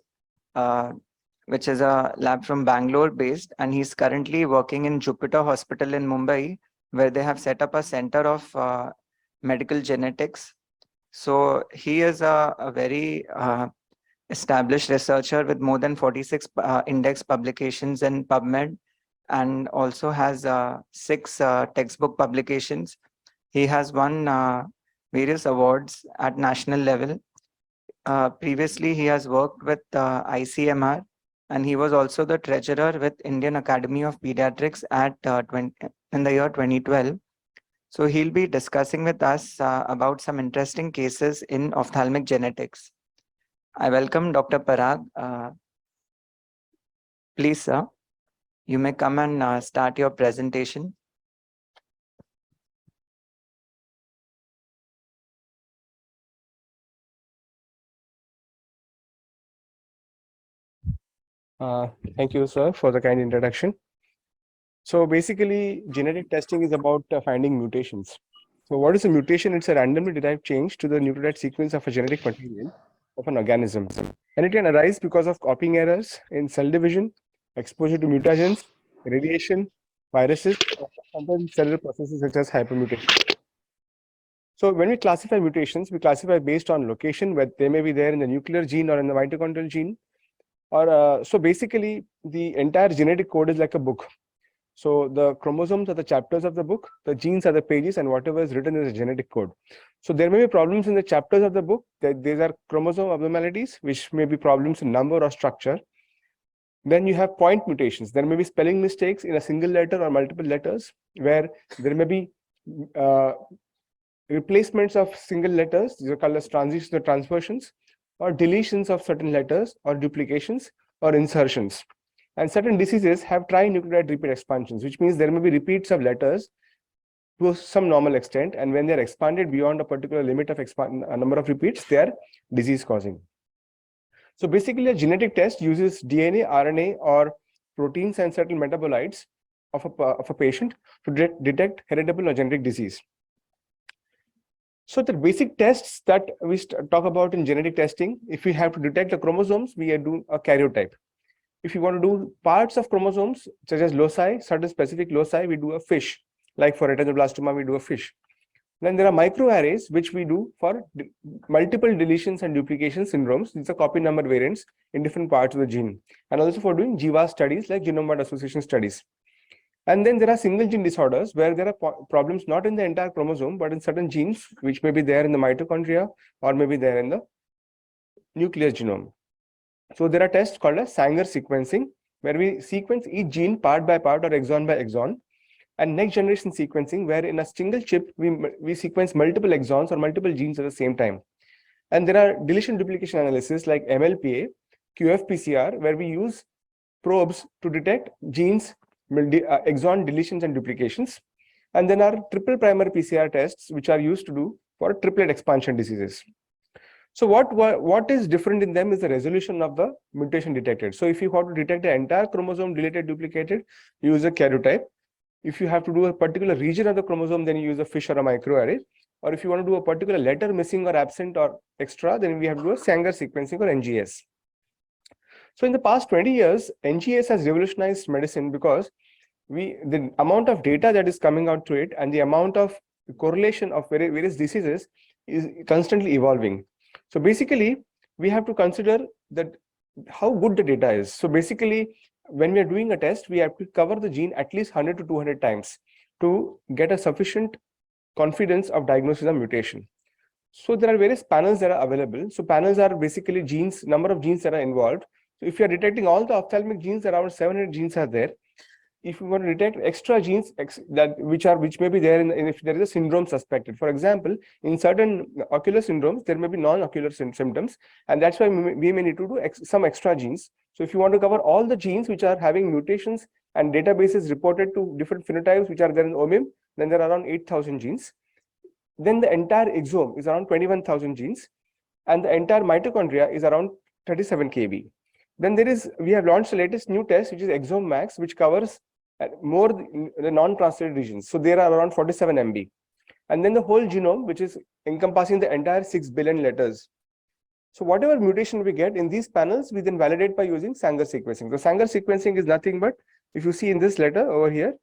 which is a lab from Bangalore based, and he's currently working in Jupiter Hospital in Mumbai, where they have set up a center of medical genetics. So he is a very established researcher with more than 46 index publications in PubMed, and also has 6 textbook publications. He has won various awards at national level. Previously, he has worked with ICMR, and he was also the treasurer with Indian Academy of Pediatrics at in the year 2012. So he'll be discussing with us about some interesting cases in ophthalmic genetics. I welcome Dr. Parag. Please, sir, you may come and start your presentation. Thank you, sir, for the kind introduction. So basically, genetic testing is about finding mutations. So what is a mutation? It's a randomly derived change to the nucleotide sequence of a genetic material of an organism. And it can arise because of copying errors in cell division, exposure to mutagens, radiation, viruses, or sometimes cellular processes such as hypermutation. So when we classify mutations, we classify based on location, where they may be there in the nuclear gene or in the mitochondrial gene. Or so basically, the entire genetic code is like a book. So the chromosomes are the chapters of the book, the genes are the pages, and whatever is written is a genetic code. So there may be problems in the chapters of the book. These are chromosome abnormalities, which may be problems in number or structure. Then you have point mutations. There may be spelling mistakes in a single letter or multiple letters, where there may be replacements of single letters. These are called as transitions or transversions, or deletions of certain letters, or duplications, or insertions. And certain diseases have trinucleotide repeat expansions, which means there may be repeats of letters to some normal extent, and when they are expanded beyond a particular limit of a number of repeats, they are disease causing. So basically, a genetic test uses DNA, RNA, or proteins and certain metabolites of a patient to detect heritable or genetic disease. So the basic tests that we talk about in genetic testing, if we have to detect the chromosomes, we do a karyotype. If you want to do parts of chromosomes, such as loci, certain specific loci, we do a FISH. Like for retinoblastoma, we do a FISH. Then there are microarrays, which we do for multiple deletions and duplication syndromes. These are copy number variants in different parts of the gene. And also for doing GWAS studies, like genome-wide association studies. And then there are single gene disorders, where there are problems not in the entire chromosome, but in certain genes, which may be there in the mitochondria, or maybe there in the nuclear genome. So there are tests called as Sanger sequencing, where we sequence each gene part by part or exon by exon, and next generation sequencing, where in a single chip, we sequence multiple exons or multiple genes at the same time. And there are deletion duplication analysis like MLPA, QFPCR, where we use probes to detect genes, exon deletions and duplications. And then our triple primary PCR tests, which are used to do for triplet expansion diseases. So what is different in them is the resolution of the mutation detected. So if you want to detect the entire chromosome deleted, duplicated, you use a karyotype. If you have to do a particular region of the chromosome, then you use a FISH or a microarray. Or if you want to do a particular letter missing or absent or extra, then we have to do a Sanger sequencing or NGS. So in the past 20 years, NGS has revolutionized medicine because the amount of data that is coming out to it and the amount of correlation of various diseases is constantly evolving. So basically, we have to consider that how good the data is. So basically, when we are doing a test, we have to cover the gene at least 100 to 200 times to get a sufficient confidence of diagnosis of mutation. So there are various panels that are available. So panels are basically genes, number of genes that are involved. So if you are detecting all the ophthalmic genes, around 700 genes are there. If you want to detect extra genes which may be there if there is a syndrome suspected. For example, in certain ocular syndromes, there may be non-ocular symptoms, and that's why we may need to do some extra genes. So if you want to cover all the genes which are having mutations and databases reported to different phenotypes which are there in OMIM, then there are around 8,000 genes. Then the entire exome is around 21,000 genes, and the entire mitochondria is around 37 kb. Then we have launched the latest new test, which is Exome Max, which covers more the non-translated regions. So there are around 47 MB. And then the whole genome, which is encompassing the entire 6 billion letters. So whatever mutation we get in these panels, we then validate by using Sanger sequencing. So Sanger sequencing is nothing but, if you see in this letter over here,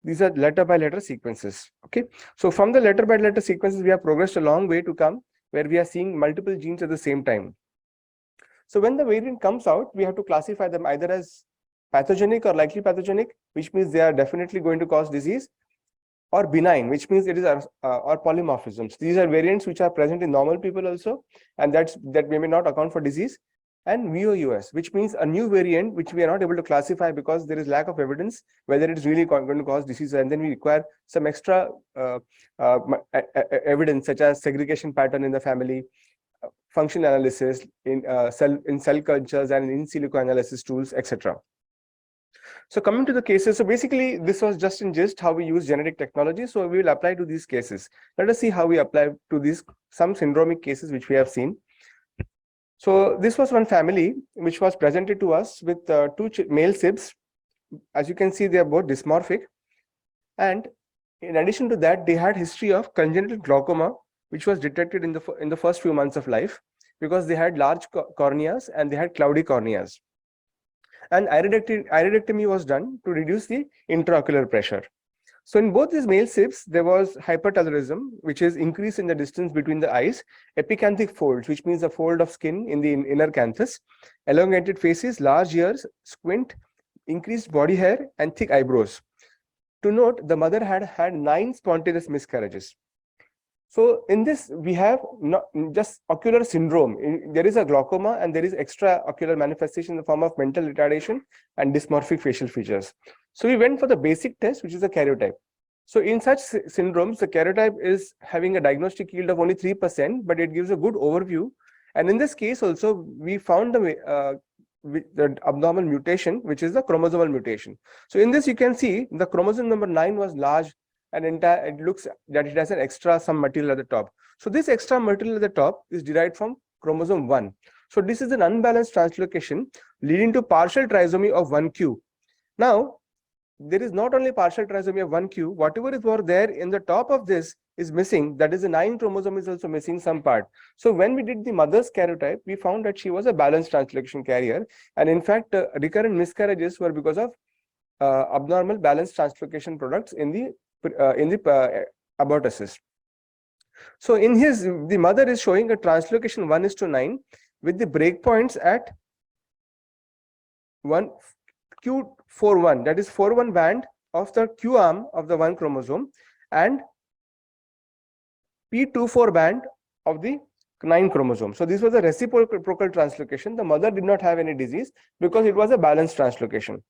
these are letter by letter sequences. Okay. So from the letter by letter sequences, we have progressed a long way to come where we are seeing multiple genes at the same time. So when the variant comes out, we have to classify them either as pathogenic or likely pathogenic, which means they are definitely going to cause disease, or benign, which means it is or polymorphisms. These are variants which are present in normal people also, and that may not account for disease. And VOUS, which means a new variant which we are not able to classify because there is lack of evidence whether it is really going to cause disease, and then we require some extra evidence such as segregation pattern in the family, function analysis in cell cultures and in silico analysis tools, etc. So coming to the cases, so basically this was just in gist how we use genetic technology. So we will apply to these cases. Let us see how we apply to these some syndromic cases which we have seen. So this was one family which was presented to us with two male sibs. As you can see, they are both dysmorphic, and in addition to that, they had history of congenital glaucoma, which was detected in the first few months of life because they had large corneas and they had cloudy corneas. And iridectomy was done to reduce the intraocular pressure. So in both these male sibs, there was hypertelorism, which is increase in the distance between the eyes, epicanthic folds, which means a fold of skin in the inner canthus, elongated faces, large ears, squint, increased body hair, and thick eyebrows. To note, the mother had 9 spontaneous miscarriages. So in this, we have not just ocular syndrome. There is a glaucoma and there is extra ocular manifestation in the form of mental retardation and dysmorphic facial features. So we went for the basic test, which is a karyotype. So in such syndromes, the karyotype is having a diagnostic yield of only 3%, but it gives a good overview. And in this case also, we found the abnormal mutation, which is the chromosomal mutation. So in this, you can see the chromosome number 9 was large, and it looks that it has an extra some material at the top. So this extra material at the top is derived from chromosome 1. So this is an unbalanced translocation leading to partial trisomy of 1q. Now, there is not only partial trisomy of 1q, whatever is there in the top of this is missing. That is the 9 chromosome is also missing some part. So when we did the mother's karyotype, we found that she was a balanced translocation carrier. And in fact, recurrent miscarriages were because of abnormal balanced translocation products in the abortuses. So in the mother is showing a translocation 1:9 with the breakpoints at 1q41, that is 41 band of the q arm of the 1 chromosome and p24 band of the 9 chromosome. So this was a reciprocal translocation. The mother did not have any disease because it was a balanced translocation.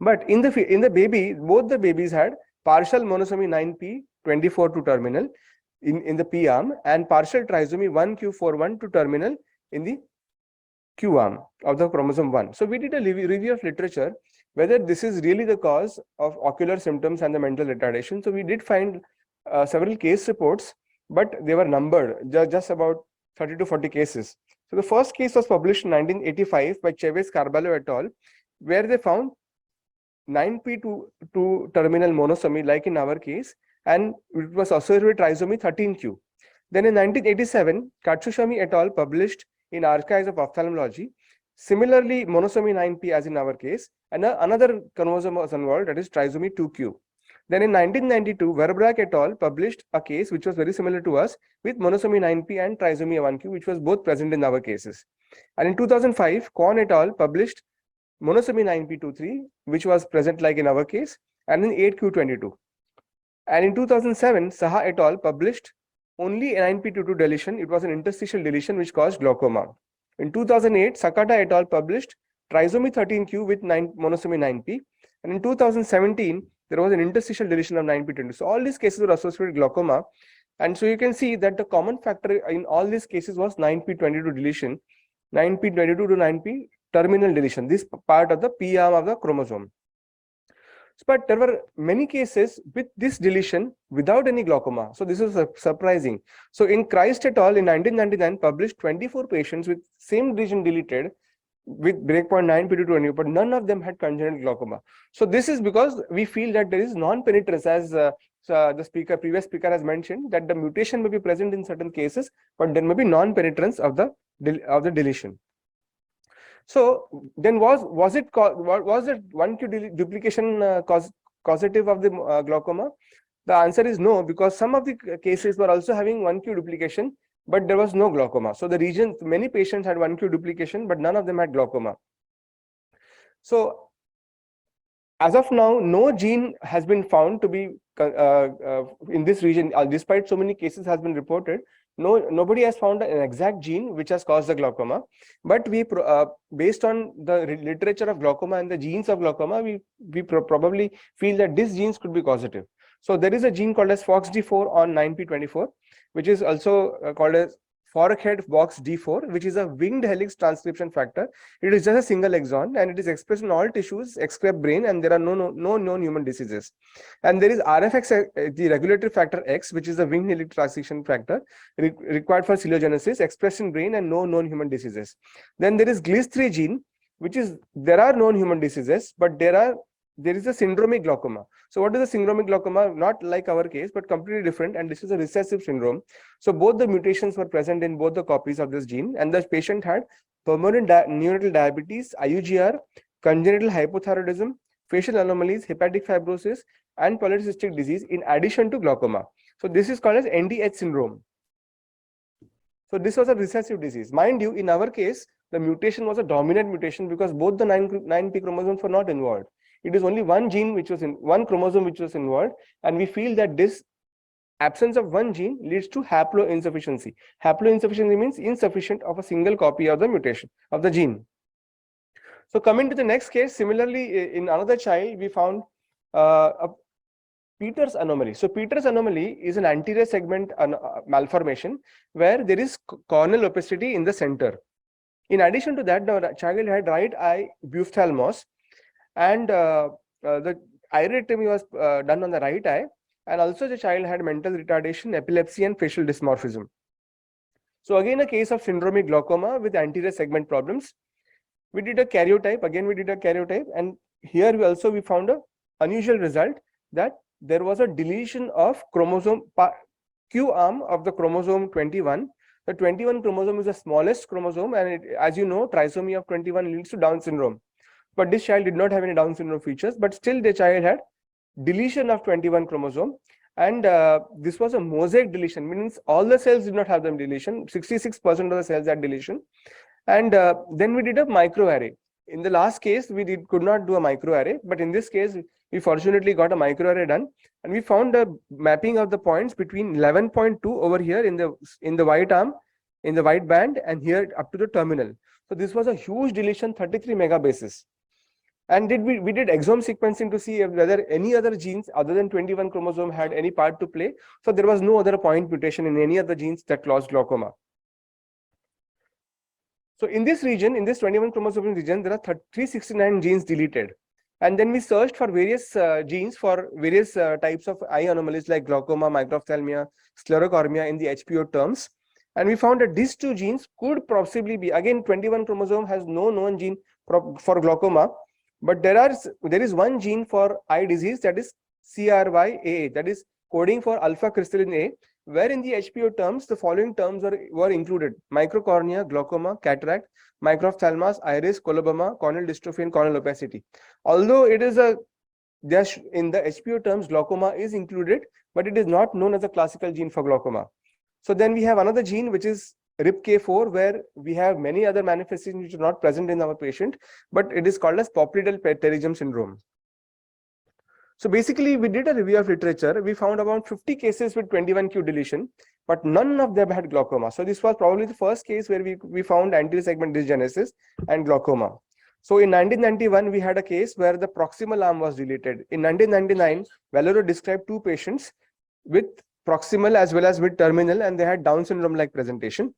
But in the baby, both the babies had partial monosomy 9p 24 to terminal in the p arm and partial trisomy 1q41 to terminal in the q arm of the chromosome 1. So we did a review of literature whether this is really the cause of ocular symptoms and the mental retardation. So we did find several case reports, but they were numbered, just about 30 to 40 cases. So the first case was published in 1985 by Chavez Carballo et al., where they found 9p to terminal monosomy, like in our case, and it was associated with trisomy 13q. Then in 1987, Katsushami et al. Published in Archives of Ophthalmology, similarly monosomy 9p as in our case, and another chromosome was involved, that is trisomy 2q. Then in 1992, Verbrack et al. Published a case which was very similar to us with monosomy 9p and trisomy 1q, which was both present in our cases. And in 2005, Korn et al. Published monosomy 9p23, which was present like in our case, and in 8q22. And in 2007, Saha et al. Published only a 9p22 deletion. It was an interstitial deletion which caused glaucoma. In 2008, Sakata et al. Published trisomy 13q with monosomy 9p. And in 2017, there was an interstitial deletion of 9p22. So all these cases were associated with glaucoma. And so you can see that the common factor in all these cases was 9p22 deletion, 9p22 to 9p terminal deletion, this part of the P arm of the chromosome. But there were many cases with this deletion without any glaucoma. So this is surprising. So in Christ et al. In 1999 published 24 patients with same deletion deleted with breakpoint 9p to 20, but none of them had congenital glaucoma. So this is because we feel that there is non-penetrance, as the previous speaker has mentioned, that the mutation may be present in certain cases, but there may be non-penetrance of the deletion. So then was it 1q duplication causative of the glaucoma? The answer is no, because some of the cases were also having 1q duplication, but there was no glaucoma. So the region, many patients had 1q duplication, but none of them had glaucoma. So as of now, no gene has been found to be in this region, despite so many cases has been reported. Nobody has found an exact gene which has caused the glaucoma, but we based on the literature of glaucoma and the genes of glaucoma, we probably feel that these genes could be causative. So there is a gene called as FOXD4 on 9p24, which is also called as forehead FOXD4, which is a winged helix transcription factor. It is just a single exon, and it is expressed in all tissues except brain, and there are no known human diseases. And there is RFX, the regulatory factor X, which is a winged helix transcription factor required for coelogenesis, expressed in brain, and no known human diseases. Then there is GLIS3 gene, which is, there are known human diseases, but there is a syndromic glaucoma. So what is a syndromic glaucoma? Not like our case, but completely different. And this is a recessive syndrome. So both the mutations were present in both the copies of this gene. And the patient had permanent neonatal diabetes, IUGR, congenital hypothyroidism, facial anomalies, hepatic fibrosis, and polycystic disease in addition to glaucoma. So this is called as NDH syndrome. So this was a recessive disease. Mind you, in our case, the mutation was a dominant mutation because both the 9p chromosomes were not involved. It is only one gene which was in one chromosome which was involved, and we feel that this absence of one gene leads to haploinsufficiency. Haploinsufficiency means insufficient of a single copy of the mutation of the gene. So coming to the next case, similarly in another child we found a Peters anomaly. So Peters anomaly is an anterior segment malformation where there is corneal opacity in the center. In addition to that, the child had right eye buphtalmos, and the iridotomy was done on the right eye, and also the child had mental retardation, epilepsy, and facial dysmorphism. So again, a case of syndromic glaucoma with anterior segment problems. We did a karyotype, and here we found a unusual result that there was a deletion of chromosome Q arm of the chromosome 21. The 21 chromosome is the smallest chromosome, and as you know, trisomy of 21 leads to Down syndrome. But this child did not have any Down syndrome features, but still the child had deletion of 21 chromosome. And this was a mosaic deletion, means all the cells did not have the deletion. 66% of the cells had deletion. And then we did a microarray. In the last case, we could not do a microarray, but in this case, we fortunately got a microarray done, and we found a mapping of the points between 11.2 over here in the white arm, in the white band, and here up to the terminal. So this was a huge deletion, 33 megabases. And we did exome sequencing to see whether any other genes other than 21 chromosome had any part to play. So there was no other point mutation in any other genes that caused glaucoma. So in this region, in this 21 chromosome region, there are 369 genes deleted. And then we searched for various genes for various types of eye anomalies like glaucoma, microphthalmia, sclerocornea in the HPO terms. And we found that these two genes could possibly be, again, 21 chromosome has no known gene for glaucoma, but there is one gene for eye disease, that is CRYAA, that is coding for alpha crystalline A, where in the HPO terms, the following terms were included: microcornea, glaucoma, cataract, microphthalmas, iris, coloboma, corneal dystrophy, and corneal opacity. Although it is in the HPO terms, glaucoma is included, but it is not known as a classical gene for glaucoma. So then we have another gene, which is RIPK4, where we have many other manifestations which are not present in our patient, but it is called as popliteal pterygium syndrome. So basically, we did a review of literature. We found about 50 cases with 21q deletion, but none of them had glaucoma. So this was probably the first case where we found anterior segment dysgenesis and glaucoma. So in 1991, we had a case where the proximal arm was deleted. In 1999, Valero described 2 patients with proximal as well as with terminal, and they had Down syndrome-like presentation.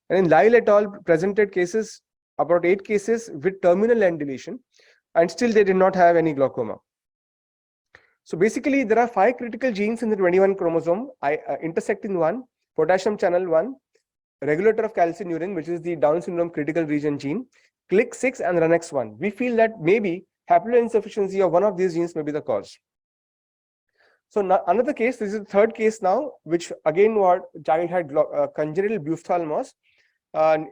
And in Lyle et al. Presented cases, about 8 cases with terminal end deletion, and still they did not have any glaucoma. So basically, there are 5 critical genes in the 21 chromosome: intersectin 1, potassium channel 1, regulator of calcineurin, which is the Down syndrome critical region gene, CLIC6, and RUNX1. We feel that maybe haploinsufficiency of one of these genes may be the cause. So now, another case, this is the 3rd case now, which again what child had congenital ophthalmos.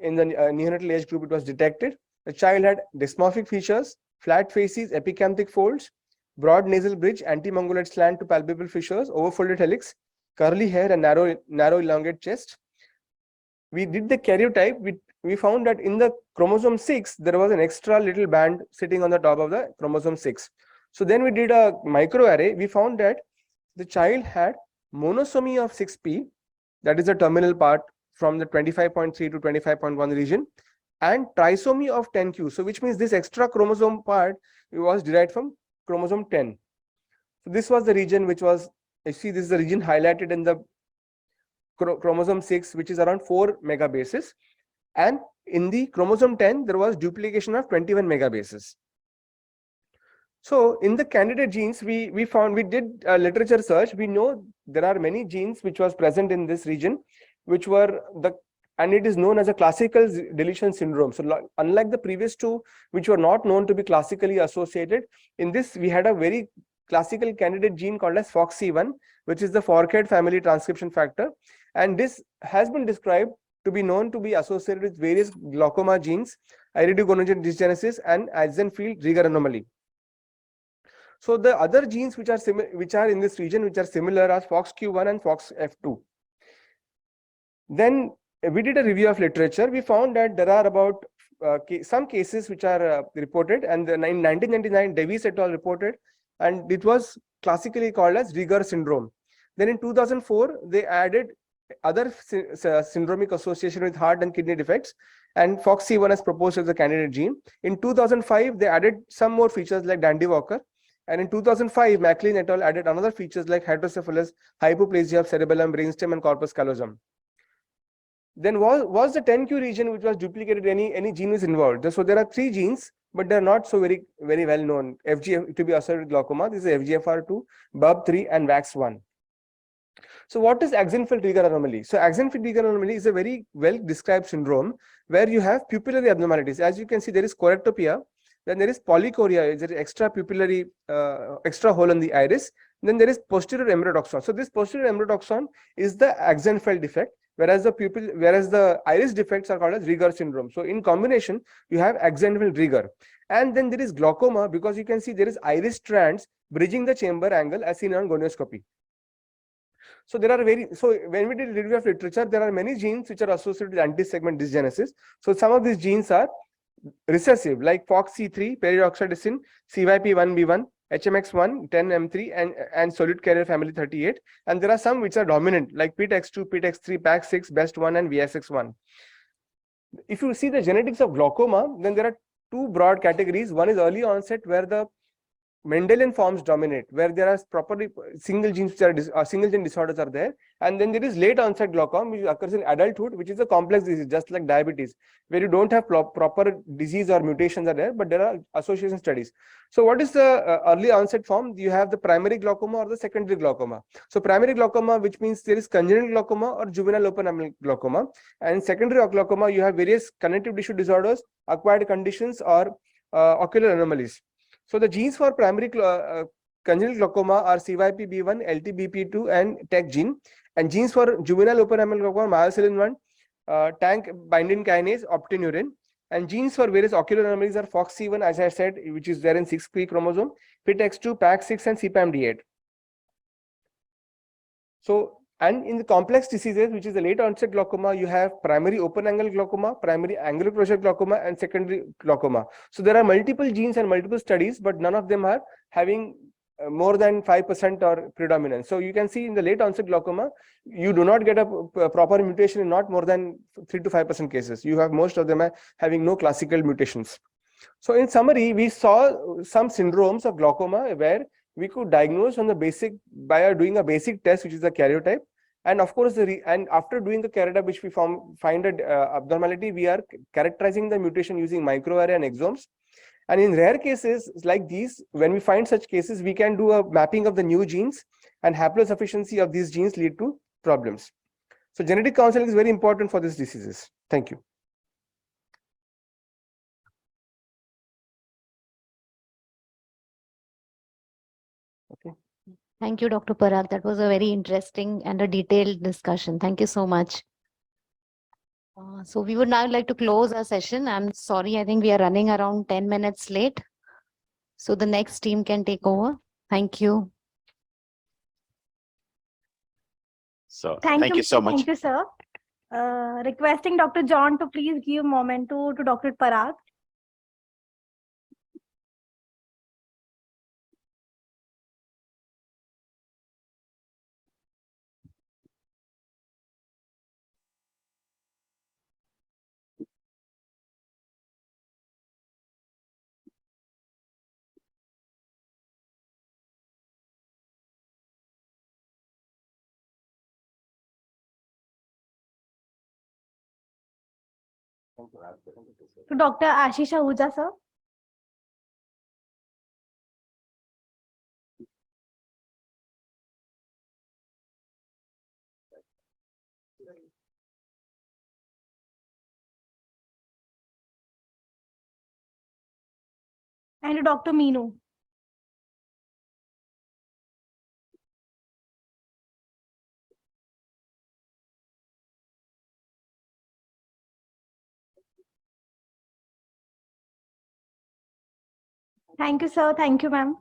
In the neonatal age group, it was detected. The child had dysmorphic features, flat faces, epicanthic folds, broad nasal bridge, antimongoloid slant to palpebral fissures, overfolded helix, curly hair, and narrow elongate chest. We did the karyotype. We found that in the chromosome 6, there was an extra little band sitting on the top of the chromosome 6. So then we did a microarray. We found that the child had monosomy of 6p, that is the terminal part from the 25.3 to 25.1 region, and trisomy of 10q. So which means this extra chromosome part was derived from chromosome 10. So this was the region which was, you see, this is the region highlighted in the chromosome 6, which is around 4 megabases. And in the chromosome 10, there was duplication of 21 megabases. So in the candidate genes, we did a literature search. We know there are many genes which was present in this region, which were and it is known as a classical deletion syndrome. So unlike the previous 2, which were not known to be classically associated, in this we had a very classical candidate gene called as FOXC1, which is the Forkhead family transcription factor. And this has been described to be known to be associated with various glaucoma genes, iridogonadin dysgenesis, and Eisenfield-Rieger anomaly. So the other genes which are in this region, which are similar, are FOXQ1 and FOXF2. Then we did a review of literature. We found that there are about some cases which are reported, and in 1999, Davis et al. Reported, and it was classically called as Rieger syndrome. Then in 2004, they added other syndromic association with heart and kidney defects, and FOXC1 is proposed as a candidate gene. In 2005, they added some more features like Dandy-Walker. And in 2005, MacLean et al. Added another features like hydrocephalus, hypoplasia of cerebellum, brainstem, and corpus callosum. Then was the 10q region which was duplicated, any gene is involved? So there are 3 genes, but they're not so very well known. FGF to be associated with glaucoma. This is FGFR2, BUB3, and VAX1. So what is Axenfeld-Rieger anomaly? So Axenfeld-Rieger anomaly is a very well described syndrome where you have pupillary abnormalities. As you can see, there is choroidopia. Then there is polychoria, there is extra pupillary, extra hole in the iris. Then there is posterior embryotoxon. So this posterior embryotoxon is the Axenfeld defect, whereas the iris defects are called as Rieger syndrome. So in combination, you have Axenfeld-Rieger. And then there is glaucoma, because you can see there is iris strands bridging the chamber angle as seen on gonioscopy. So there are so when we did review of literature, there are many genes which are associated with anti-segment dysgenesis. So some of these genes are recessive, like FOXC3, peridoxadicin, CYP1B1, HMX1, 10M3, and solute carrier family 38. And there are some which are dominant, like PTX2, PTX3, PAX6, BEST1, and VSX1. If you see the genetics of glaucoma, then there are 2 broad categories. One is early onset, where the Mendelian forms dominate, where there are properly single genes which are single gene disorders are there, and then there is late onset glaucoma which occurs in adulthood, which is a complex disease, just like diabetes, where you don't have proper disease or mutations are there, but there are association studies. So what is the early onset form? You have the primary glaucoma or the secondary glaucoma. So primary glaucoma, which means there is congenital glaucoma or juvenile open angle glaucoma, and secondary glaucoma, you have various connective tissue disorders, acquired conditions, or ocular anomalies. So the genes for primary congenital glaucoma are CYP-B1, LTBP2, and TEC gene. And genes for juvenile open angle glaucoma, myocilin-1, tank binding kinase, optineurin. And genes for various ocular anomalies are FOXC1, as I said, which is there in 6q chromosome, PITX2, PAX6, and CPAM-D8. So, and in the complex diseases, which is the late onset glaucoma, you have primary open angle glaucoma, primary angular closure glaucoma, and secondary glaucoma. So there are multiple genes and multiple studies, but none of them are having more than 5% or predominance. So you can see in the late onset glaucoma, you do not get a proper mutation in not more than 3 to 5% cases. You have most of them are having no classical mutations. So in summary, we saw some syndromes of glaucoma where we could diagnose on the basic by doing a basic test, which is the karyotype. And of course, and after doing the karyotype, which we find an abnormality, we are characterizing the mutation using microarray and exomes. And in rare cases like these, when we find such cases, we can do a mapping of the new genes, and haplosufficiency of these genes lead to problems. So genetic counseling is very important for these diseases. Thank you. Okay. Thank you, Dr. Parag. That was a very interesting and a detailed discussion. Thank you so much. So we would now like to close our session. I'm sorry, I think we are running around 10 minutes late. So the next team can take over. Thank you. So thank you so much. Thank you, sir. Requesting Dr. John to please give memento to Dr. Parag. To Dr. Ashish Ahuja, sir. And to Dr. Meenu. Thank you, sir. Thank you, ma'am.